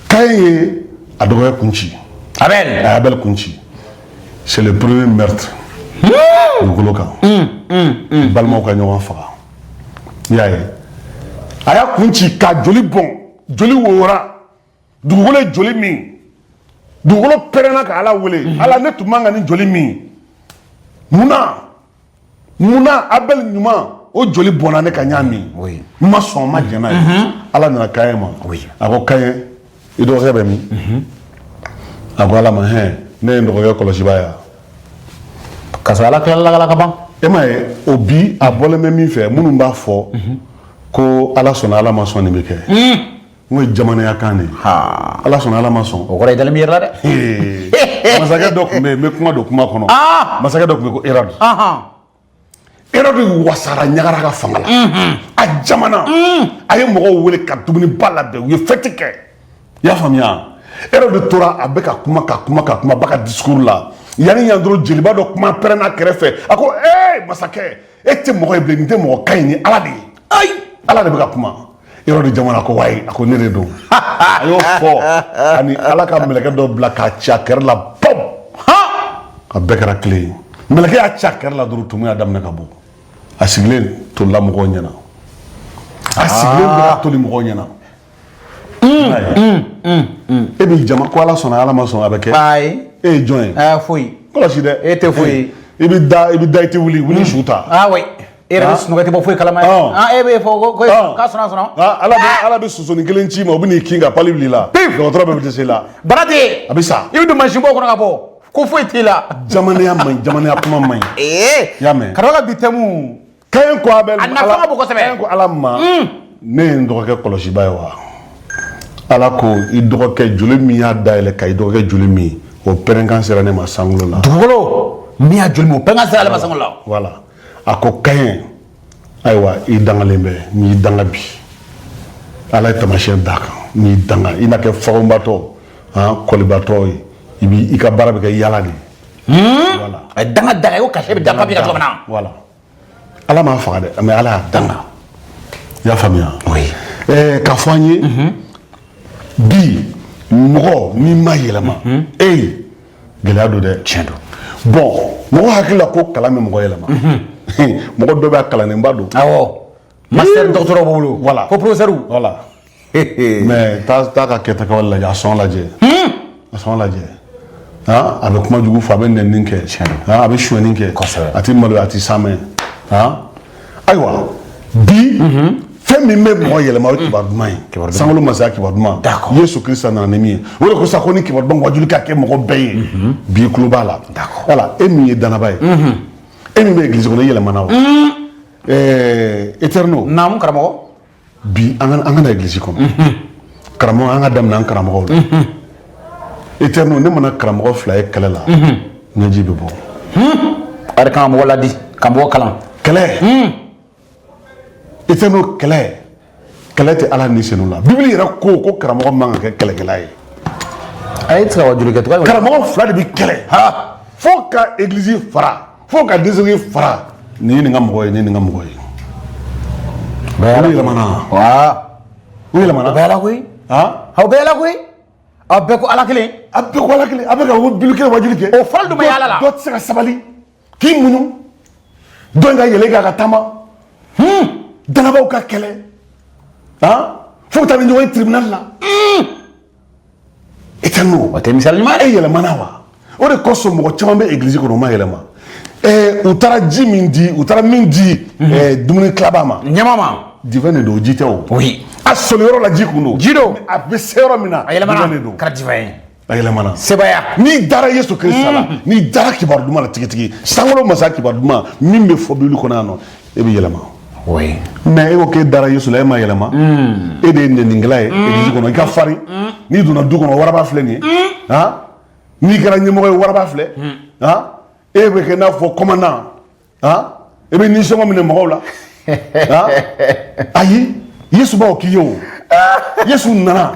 Kayin ye a dɔgɔkɛ kun ci Abel a Abel kun ci c'est le premier meurtre dugukolo kan balimaw ka ɲɔgɔn faga i y'a ye a y'a kun ci ka joli bɔn joli wora dugukolo ye joli min dugukolo pɛrɛnna ka ala wele ala ne tun man ka ni joli min munna Abel ɲuman o joli bɔnna ne ka ɲa min n ma sɔn ma jɛn n'a ye ala nana Kayin ma a ko Kayin i dɔgɔkɛ bɛ min a ko ala ma ne ye n dɔgɔkɛ kɔlɔsiba ya ka sɔrɔ ala tilala la ka ban e ma ye o bi a bɔlen bɛ min fɛ minnu b'a fɔ ko ala sɔnna ala ma sɔn nin bɛ kɛ n ko jamanaya kan de ala sɔnna ala ma sɔn o kɔrɔ ye dalen bɛ yɛrɛ la dɛ masakɛ dɔ tun bɛ yen n bɛ kuma don kuma kɔnɔ masakɛ dɔ tun bɛ ko Erɔdi Erɔdi wasara ɲagara ka fanga la a jamana a ye mɔgɔw wele ka dumuni ba labɛn u ye fɛti kɛ i y'a faamuya Erɔdi tora a bɛ ka kuma ba ka discours la yanni yan dɔrɔn jeliba dɔ kuma pɛrɛnna kɛrɛfɛ a ko masakɛ e tɛ mɔgɔ ye bilen nin tɛ mɔgɔ ka ɲi ni ala de ye ayi ala de bɛ ka kuma Erɔdi jamana ko wayi a ko ne de don a y'o fɔ ani ala ka mɛlɛkɛ dɔ bila k'a ci a kɛrɛ la pɔm a bɛɛ kɛra tile ye mɛlɛkɛ y'a ci a kɛrɛ la dɔrɔn tumu y'a daminɛ ka bɔ a sigilen tolila mɔgɔw ɲɛna a sigilen bɛ ka toli mɔgɔw ɲɛna e b'i jama ko ala sɔnna ala ma sɔn a bɛ kɛ ayi e ye jɔn ye foyi kɔlɔsi dɛ e tɛ foyi i bɛ da i tɛ wuli su ta oui e yɛrɛ bɛ sunɔgɔ tɛ bɔ foyi kalama e bɛ fɔ ko k'a sɔnna ala bɛ sosoni kelen ci ma o bɛ n'i kin ka pali wuli la dɔgɔtɔrɔ bɛɛ bɛ dɛsɛ la bara tɛ a bɛ sa i bɛ don mansin bɔ kɔnɔ ka bɔ ko foyi t'i la jamanaya man ɲi jamanaya kuma man ɲi i y'a mɛn karamɔgɔ ka bi tɛmu Kayin ko Abel a nafa ka bon kosɛbɛ Kayin ko ala ma ne ye n dɔgɔkɛ kɔlɔsiba ye wa ala ko i dɔgɔkɛ joli min y'a dayɛlɛ ka i dɔgɔkɛ joli min o pɛrɛnkan sera ne ma sankolo la dugukolo min y'a joli min o pɛrɛnkan sera ale ma sankolo la voilà a ko Kayin ayiwa i dangalen bɛ n'i y'i danga bi ala ye tamasiyɛn d'a kan n'i danga i na kɛ fagonbatɔ kɔlibatɔ ye i ka baara bɛ kɛ yaala de voilà a ye danga daga i ko kasi bɛ dafa bi ka cogo min na voilà ala m'a faga dɛ mais ala y'a danga i y'a faamuya k'a fɔ an ye bi mɔgɔ n'i ma yɛlɛma gɛlɛya don dɛ tiɲɛ don bon mɔgɔ hakili la ko kalan bɛ mɔgɔ yɛlɛma mɔgɔ dɔ bɛ kalanenba don awɔ master dɔgɔtɔrɔ b'o bolo voilà ko professeur voilà mais taa ka kɛta kɛ lajɛ a sɔn lajɛ a bɛ kuma jugu fɔ a bɛ nɛnini kɛ a bɛ sonyɛni kɛ a tɛ malo a tɛ samɛ ayiwa bi fɛn min bɛ mɔgɔ yɛlɛma o ye kibaru duman ye sankolo masaya kibaru duman Yesu Kirista nana ni min ye o de ko sa ko ni kibaru duman wajulu ka kɛ mɔgɔ bɛɛ ye bi tulo b'a la wala e min ye danaba ye e min bɛ église kɔnɔ i yɛlɛmana o Eterno naamu karamɔgɔ bi an ka na église kɔnɔ karamɔgɔ an ka daminɛ an karamɔgɔw la Eterno ne mana karamɔgɔ fila ye kɛlɛ la ɲɛji bɛ bɔ a yɛrɛ kan ka mɔgɔ ladi ka mɔgɔ kalan kɛlɛ Eterno kɛlɛ tɛ ala ni senu la bibili yɛrɛ ko karamɔgɔ man ka kɛ kɛlɛkɛla ye a ye tila wajulu kɛ tuguni karamɔgɔ fila de bɛ kɛlɛ fo ka église fara fo ka désiré fara nin ye nin ka mɔgɔ ye nin ye nin ka mɔgɔ ye o yɛlɛmana o yɛlɛmana o bɛɛ la koyi o bɛɛ la koyi a bɛɛ ko ala kelen a bɛɛ ko ala kelen a bɛ ka bibili kelen wajulu kɛ o fɔli dun bɛ yala la dɔ tɛ se ka sabali k'i muɲu dɔ in ka yɛlɛ k'a ka taama danabaw ka kɛlɛ fo ka taa ni ɲɔgɔn ye tribunal la Eterno o tɛ misali ɲuman e yɛlɛmana wa o de kosɔn mɔgɔ caman bɛ église kɔnɔ o ma yɛlɛma u taara min di dumuni tilaba ma ɲɛma ma divin de do ji tɛ o oui a sɔli yɔrɔ la ji kun don ji don a bɛ se yɔrɔ min na a yɛlɛmana divin de don kɛra divin ye a yɛlɛmana sebaya n'i dara Yesu Kirista la n'i dara kibaru duman la tigitigi sankolo masa kibaru duman min bɛ fɔ Bible kɔnɔ yan nɔ e bɛ yɛlɛma oui mais e ko k'e dara Yesu la e ma yɛlɛma e de ye nɛnikɛla ye église kɔnɔ i ka farin n'i donna du kɔnɔ waraba filɛ nin ye han n'i kɛra ɲɛmɔgɔ ye waraba filɛ han e bɛ kɛ n'a fɔ commandant han e bɛ nisɔngɔ minɛ mɔgɔw la han ayi Yesu b'aw k'i ye o Yesu nana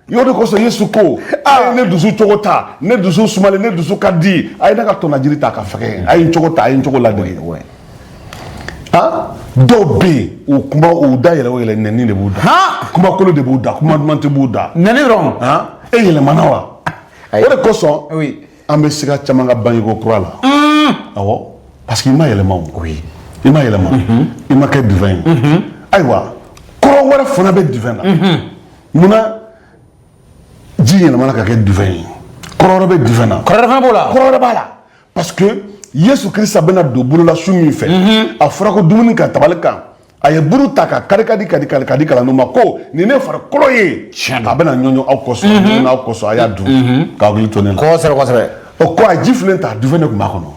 y'o de kosɔn Yesu ko a ye ne dusu cogo ta ne dusu sumalen ne dusu ka di a ye ne ka tɔnajiri ta ka fɛgɛ a ye n cogo ta a ye n cogo ladege han dɔw bɛ yen u kuma u da yɛlɛ o yɛlɛ nɛni de b'u da kuma kolo de b'u da kuma duman tɛ b'u da nɛni dɔrɔn han e yɛlɛmana wa o de kosɔn an bɛ siga caman ka bangeko kura la awɔ parce que i ma yɛlɛma o i ma yɛlɛma i ma kɛ divin ye ayiwa kɔrɔ wɛrɛ fana bɛ divin na munna ji yɛlɛmana ka kɛ divin ye kɔrɔ wɛrɛ bɛ divin na kɔrɔ fana b'o la kɔrɔ wɛrɛ b'a la parce que Yesu Kirista bɛna don bolola su min fɛ a fɔra ko dumuni kan tabali kan a ye buru ta ka kari ka di kalandenw ma ko nin ne farikolo ye a bɛna ɲɔɲɔ aw kosɔn n'aw kosɔn a y'a dun k'a hakili to ne la kosɛbɛ o ko a ji filen ta divin de tun b'a kɔnɔ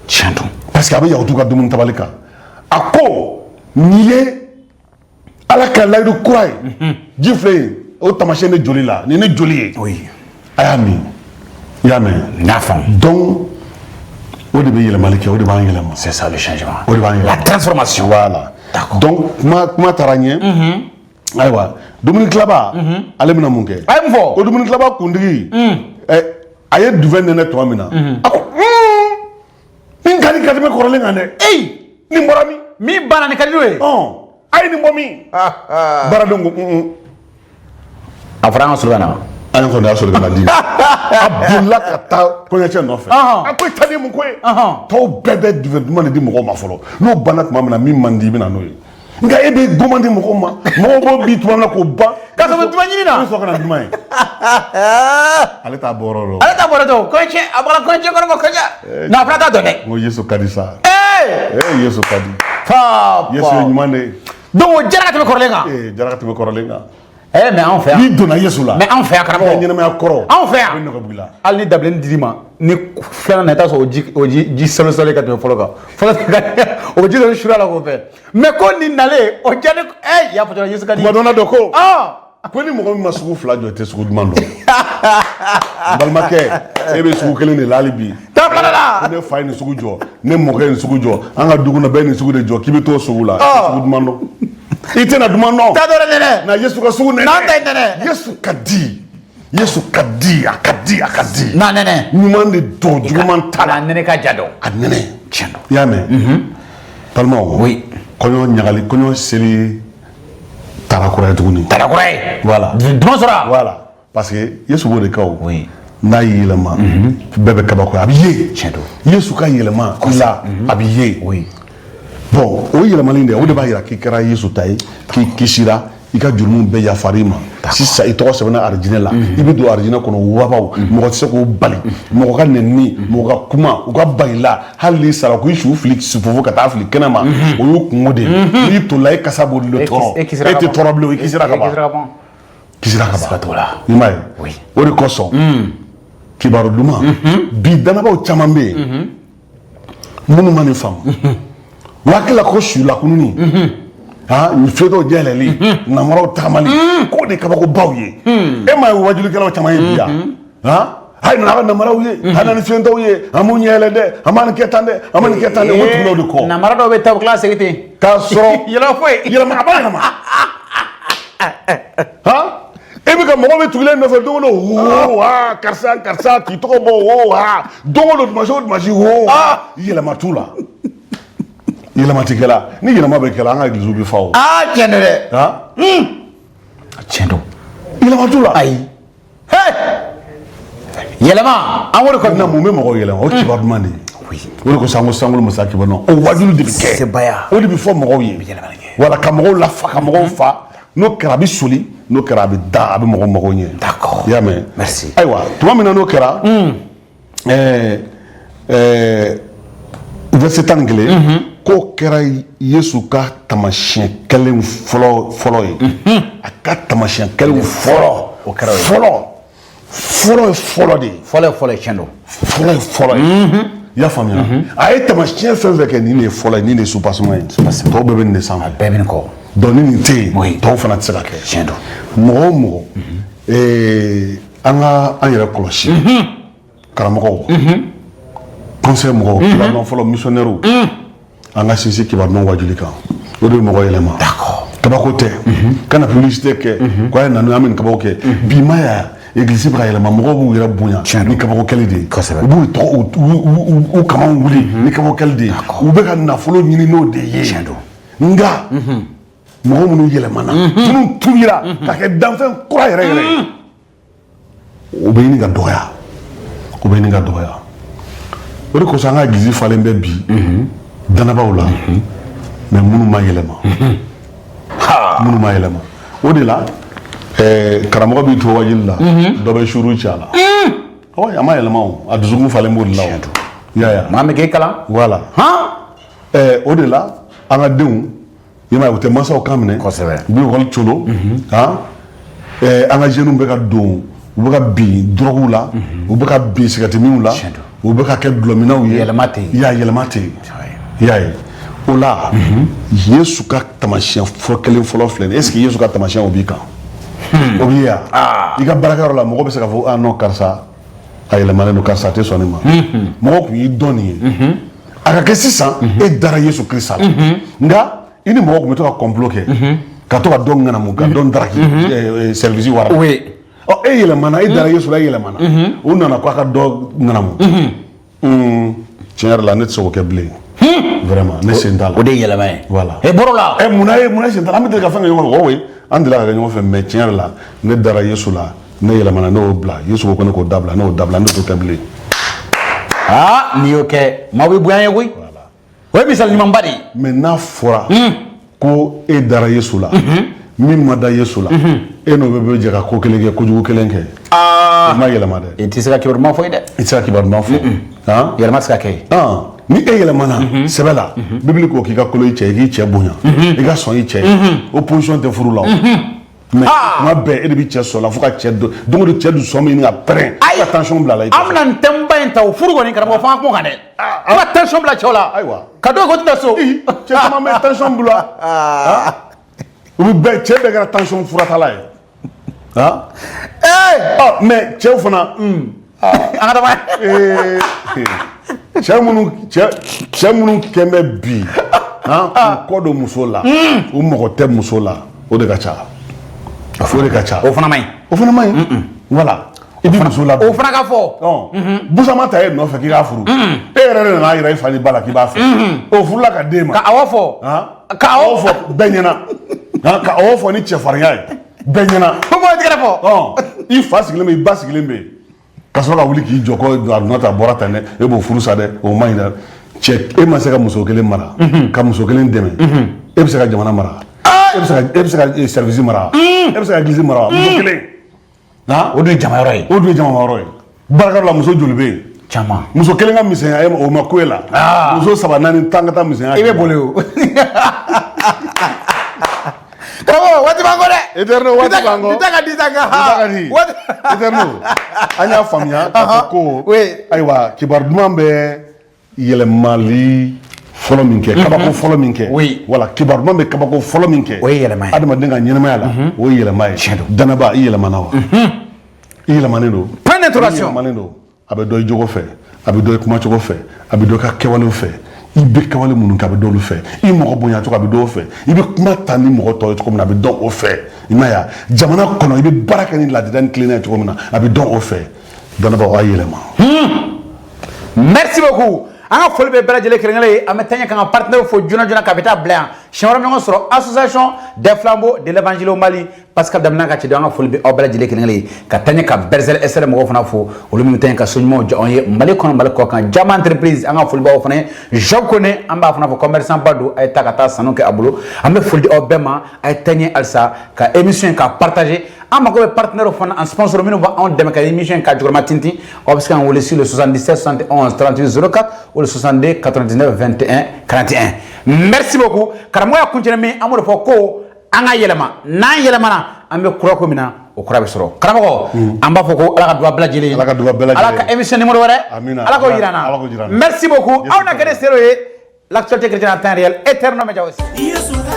tiɲɛ don parce que a bɛ yahudu ka dumuni tabali kan a ko nin ye Ala ka layidu kura ye ji filɛ yen o tamasiyɛn ne joli la nin ne joli ye a y'a min i y'a mɛn n y'a faamu donc o de bɛ yɛlɛmali kɛ o de b'an yɛlɛma c'est ça le changement o de b'an yɛlɛma la transformation voilà d'accord donc kuma taara ɲɛ ayiwa dumuni tilaba ale bɛna mun kɛ a ye mun fɔ o dumuni tilaba kuntigi a ye divin nɛnɛ tuma min na a ko nin ka di ka tɛmɛ kɔrɔlen kan dɛ nin bɔra min min banna ni ka di n'o ye a ye nin bɔ min baaradenw ko a fɔra an ka sɔrɔ na an y'an sɔrɔ sɔrɔ ka na di a bolila ka taa kɔɲɔcɛ nɔfɛ a ko i ta di mun ko ye tɔw bɛɛ bɛ divin duman de di mɔgɔw ma fɔlɔ n'o banna tuma min na min man di i bɛ na n'o ye nka e bɛ goman di mɔgɔw ma mɔgɔw b'o bi tuma min na k'o ban k'a sɔrɔ duman ɲini na i bɛ sɔrɔ ka na duman ye ale t'a bɔ yɔrɔ dɔn ale t'a bɔra dɔn kɔɲɔcɛ a bɔra kɔɲɔcɛ kɔnɔ ma kɔɲɔ n'a fana t'a dɔn dɛ n ko Yesu ka di sa Yesu ka di papa Yesu ye ɲuman de ye donc o jara ka tɛmɛ kɔrɔlen kan jara ka tɛmɛ kɔrɔlen kan mais anw fɛ yan n'i donna Yesu la mais anw fɛ yan karamɔgɔ ɲɛnɛmaya kɔrɔ anw fɛ a bɛ yan nɔgɔ b'i la hali ni dabilenni dir'i ma ni filanan na i t'a sɔrɔ o ji salo ka tɛmɛ fɔlɔ kan o bɛ ji dɔ suri a la k'o fɛ mais ko nin nalen o diya ne i y'a fɔ cogo Yesu ka di tuma dɔ la dɔ ko ni mɔgɔ min ma sugu fila jɔ i tɛ sugu duman dɔn balimakɛ e bɛ sugu kelen de la hali bi ko ne fa ye nin sugu jɔ ne mɔkɛ ye nin sugu jɔ an ka du kɔnɔ bɛɛ ye nin sugu de jɔ k'i bɛ t'o sugu la sugu duman dɔn i tɛna duman dɔn t'a dɔn nɛnɛ na Yesu ka sugu nɛnɛ n'an ta ye nɛnɛ Yesu ka di Yesu ka di a ka di a ka di n'a nɛnɛ ɲuman de don juguman t'a la a nɛnɛ ka ja dɔn a nɛnɛ tiɲɛ don i y'a mɛn balimaw kɔɲɔ ɲagali kɔɲɔ seli taara kura ye tuguni tarakura ye voilà duman sɔrɔ voilà parce que Yesu b'o de kɛ o n'a y'i yɛlɛma bɛɛ bɛ kabako ye a bɛ ye tiɲɛ don Yesu ka yɛlɛma i la a bɛ ye bon o yɛlɛmani de o de b'a yira k'i kɛra Yesu ta ye k'i kisira i ka jurumu bɛɛ yafar'i ma sisan i tɔgɔ sɛbɛnna arijinɛ la i bɛ don arijinɛ kɔnɔ wabaw mɔgɔ tɛ se k'o bali mɔgɔ ka nɛni mɔgɔ ka kuma u ka bali la hali n'i sara k'i su fili sufufu ka taa fili kɛnɛ ma o y'u kungo de ye n'i tolila e kasa b'o de tɔɔrɔ e tɛ tɔɔrɔ bilen o i kisira ka ban kisira ka ban i m'a ye o de kosɔn kibaru duman bi danabaaw caman bɛ yen minnu ma nin faamu u hakili la ko su lakununi nin fiyɛtɔw jɛyɛlɛli namaraw tagamali k'o de kabakobaw ye e m'a ye wajulikɛlaw caman ye bi yan hali nana a ka namaraw ye hali na ni fiyɛtɔw ye an b'u ɲɛyɛlɛ dɛ an b'a nin kɛ tan dɛ an b'a nin kɛ tan dɛ o tugulaw de kɔ namara dɔw bɛ taa u tila ka segin ten k'a sɔrɔ yɛlɛma foyi yɛlɛma a b'a yɛlɛma e bɛ ka mɔgɔ bɛ tugulen nɔfɛ don o don wo karisa k'i tɔgɔ bɔ wo don o don dimanche o dimanche wo yɛlɛma t'u la yɛlɛma ti kɛla ni yɛlɛma bɛ kɛla an ka église bɛ fa o tiɲɛ don dɛ tiɲɛ don yɛlɛma t'u la ayi yɛlɛma an k'o de kɔni na mun bɛ mɔgɔw yɛlɛma o kibaru duman de ye o de ko sanko sankolo masa kibaru o wajulu de bɛ kɛ sebaya o de bɛ fɔ mɔgɔw ye wala ka mɔgɔw lafa ka mɔgɔw fa n'o kɛra a bɛ soli n'o kɛra a bɛ da a bɛ mɔgɔw mago ɲɛ d'accord i y'a mɛn merci ayiwa tuma min na n'o kɛra verset 11 ko kɛra Yesu ka tamasiyɛn kelen fɔlɔ ye a ka tamasiyɛn kelen fɔlɔ o kɛra fɔlɔ de ye fɔlɔ tiɲɛ don fɔlɔ ye i y'a faamuya a ye tamasiyɛn fɛn fɛn kɛ nin de ye fɔlɔ ye nin de ye soubassement ye tɔw bɛɛ bɛ nin de sanfɛ a bɛɛ bɛ nin kɔ donc ni nin tɛ yen tɔw fana tɛ se ka kɛ tiɲɛ don mɔgɔ o mɔgɔ an ka an yɛrɛ kɔlɔsi karamɔgɔw conseil mɔgɔw kibaruman fɔlɔ missionnaire an ka sinsin kibaruman wajuli kan o de bɛ mɔgɔ yɛlɛma kabako tɛ kana publicité kɛ ko a ye nanu an bɛ nin kabako kɛ bi ma ya église bɛ ka yɛlɛma mɔgɔw b'u yɛrɛ bonya ni kabako kɛli de ye u b'u u kamaw wuli ni kabako kɛli de ye u bɛ ka nafolo ɲini n'o de ye nka mɔgɔ minnu yɛlɛmana minnu tubira ka kɛ danfɛn kura yɛrɛ yɛrɛ o bɛ ɲini ka dɔgɔya o bɛ ɲini ka dɔgɔya o de kosɔn an ka église falen bɛ bi danabaw la mais minnu ma yɛlɛma minnu ma yɛlɛma o de la karamɔgɔ b'i to wajili la dɔ bɛ suru ci a la a ma yɛlɛma o a dusukun falen b'o de la o i y'a ye maa min k'e kalan voilà o de la an ka denw i m'a ye u tɛ mansaw kan minɛ kosɛbɛ u bɛ ekɔli colo an ka jeunes bɛ ka don u bɛ ka bin drogues la u bɛ ka bin sigarɛtiminw la u bɛ ka kɛ dulɔminaw ye yɛlɛma tɛ yen i y'a yɛlɛma tɛ yen i y'a ye o la Yesu ka tamasiyɛn kelen fɔlɔ filɛ nin est ce que Yesu ka tamasiyɛn o b'i kan o b'i ye wa i ka baarakɛyɔrɔ la mɔgɔ bɛ se k'a fɔ non karisa a yɛlɛmalen don karisa a tɛ sɔn nin ma mɔgɔ tun y'i dɔn nin ye a ka kɛ sisan e dara Yesu Kirisa la nka i ni mɔgɔ tun bɛ to ka complot kɛ ka to ka dɔ ŋanamu ka dɔ daraki service wara e yɛlɛmana e dara Yesu la e yɛlɛmana o nana ko a ka dɔ ŋanamu tiɲɛ yɛrɛ la ne tɛ se k'o kɛ bilen vraiment ne sen t'a la o de ye yɛlɛma ye voilà e bɔr'o la munna sen t'a la an bɛ deli ka fɛn kɛ ɲɔgɔn fɛ oui an delila ka kɛ ɲɔgɔn fɛ mais tiɲɛ yɛrɛ la ne dara Yesu la ne yɛlɛmana ne y'o bila Yesu ko ne k'o dabila ne y'o dabila ne t'o kɛ bilen n'i y'o kɛ maaw bɛ bonya ye koyi o ye misali ɲumanba de ye mais n'a fɔra ko e dara Yesu la min ma da Yesu la e n'o bɛ jɛ ka ko kelen kɛ kojugu kelen kɛ i ma yɛlɛma dɛ i tɛ se ka kibaruman fɔ ye dɛ i tɛ se ka kibaruman fɔ yɛlɛma tɛ se ka kɛ ni e yɛlɛmana sɛbɛ la bibili ko k'i ka kolo i cɛ i k'i cɛ bonya i ka sɔn i cɛ ye o position tɛ furu la o mais tuma bɛɛ e de bɛ cɛ sɔn la fo ka cɛ don o don cɛ dusɔn bɛ ɲini ka pɛrɛn i ka tension bila la i kɔfɛ an bɛna nin thème ba in ta o furu kɔni karamɔgɔ f'an ka kuma kan dɛ an ka tension bila cɛw la ayiwa ka dɔw ko tɛ so cɛ caman bɛ tension bila u bɛ bɛɛ cɛ bɛɛ kɛra tension furatala ye mais cɛw fana an ka dama cɛ minnu kɛn bɛ bi k'u kɔ don muso la u mɔgɔ tɛ muso la o de ka ca o de ka ca o fana man ɲi o fana man ɲi voilà i bɛ muso la o fana ka fɔ busama ta e nɔfɛ k'i k'a furu e yɛrɛ de nana yira i fa ni ba la k'i b'a fɛ o furula ka d'e ma ka awɔ fɔ ka awɔ fɔ bɛɛ ɲɛna ka awɔ fɔ ni cɛfarinya ye bɛɛ ɲɛna ko mɔgɔ tigɛ fɔ i fa sigilen bɛ i ba sigilen bɛ yen ka sɔrɔ ka wuli k'i jɔ ko a donna ta bɔra tan dɛ e b'o furu sa dɛ o man ɲi dɛ cɛ e ma se ka muso kelen mara ka muso kelen dɛmɛ e bɛ se ka jamana mara e bɛ se ka service mara e bɛ se ka église mara muso kelen o dun ye jama yɔrɔ ye o dun ye jama yɔrɔ ye barakɛyɔrɔ la muso joli bɛ yen caman muso kelen ka misɛnya o ma ko e la muso 3 4 tan ka taa misɛnya i bɛ boli o karamɔgɔ waati b'an kɔ dɛ Eterno waati b'an kɔ i tɛ ka di sa nka Eterno an y'a faamuya k'a fɔ ko ayiwa kibaru duman bɛ yɛlɛmali fɔlɔ min kɛ kabako fɔlɔ min kɛ wala kibaru duman bɛ kabako fɔlɔ min kɛ o ye yɛlɛma ye adamaden ka ɲɛnamaya la o ye yɛlɛma ye danaba i yɛlɛmana wa i yɛlɛmanen don point d'interrogation yɛlɛmanen don a bɛ dɔ i jogo fɛ a bɛ dɔ i kumacogo fɛ a bɛ dɔ i ka kɛwalew fɛ i bɛ kɛwale minnu kɛ a bɛ dɔw fɛ i mɔgɔ bonya cogo a bɛ dɔw fɛ i bɛ kuma ta ni mɔgɔ tɔw ye cogo min na a bɛ dɔn o fɛ i ma ye wa jamana kɔnɔ i bɛ baara kɛ ni ladida ni tilennenya ye cogo min na a bɛ dɔn o fɛ danaba a yɛlɛma. merci beaucoup an ka foli bɛ bɛɛ lajɛlen kelen-kelen ye an bɛ taa ɲɛ k'an ka partenaire fo joona ka bɛ taa bila yan siɲɛ wɛrɛ ɲɔgɔn sɔrɔ association des flambeaux de l'évangile au Mali Pascal Damina ka cɛdon an ka foli bɛ aw bɛɛ lajɛlen kelen-kelen ye ka taa ɲɛ ka Berzel SR mɔgɔw fana fo olu minnu taa ɲɛ ka so ɲumanw jɔ anw ye Mali kɔnɔ Mali kɔ kan Jama entreprise an ka foli bɛ aw fana ye Jean Kone an b'a fana fɔ commerçant ba don a ye taa ka taa sanu kɛ a bolo an bɛ foli di aw bɛɛ ma a ye taa ɲɛ halisa ka émission ka partager ama ko partenaire fana en sponsor minnu va on dɛmɛ ka émission ka juguma tintin o bɛ se kan wele sur le 77 71 38 04 ou le 62 99 21 41 merci beaucoup karamɔgɔ ya kuncɛ min an b'o de fɔ ko an ka yɛlɛma n'an yɛlɛmana an bɛ kura ko min na o kura bɛ sɔrɔ karamɔgɔ an b'a fɔ ko ala ka duba bɛɛ lajɛlen ala ka duba bɛɛ lajɛlen ala ka émission numéro wɛrɛ ala k'o jira ala k'o n jira na merci beaucoup aw na kɛ ne sero ye l'actualité chrétienne en temps réel éternellement aussi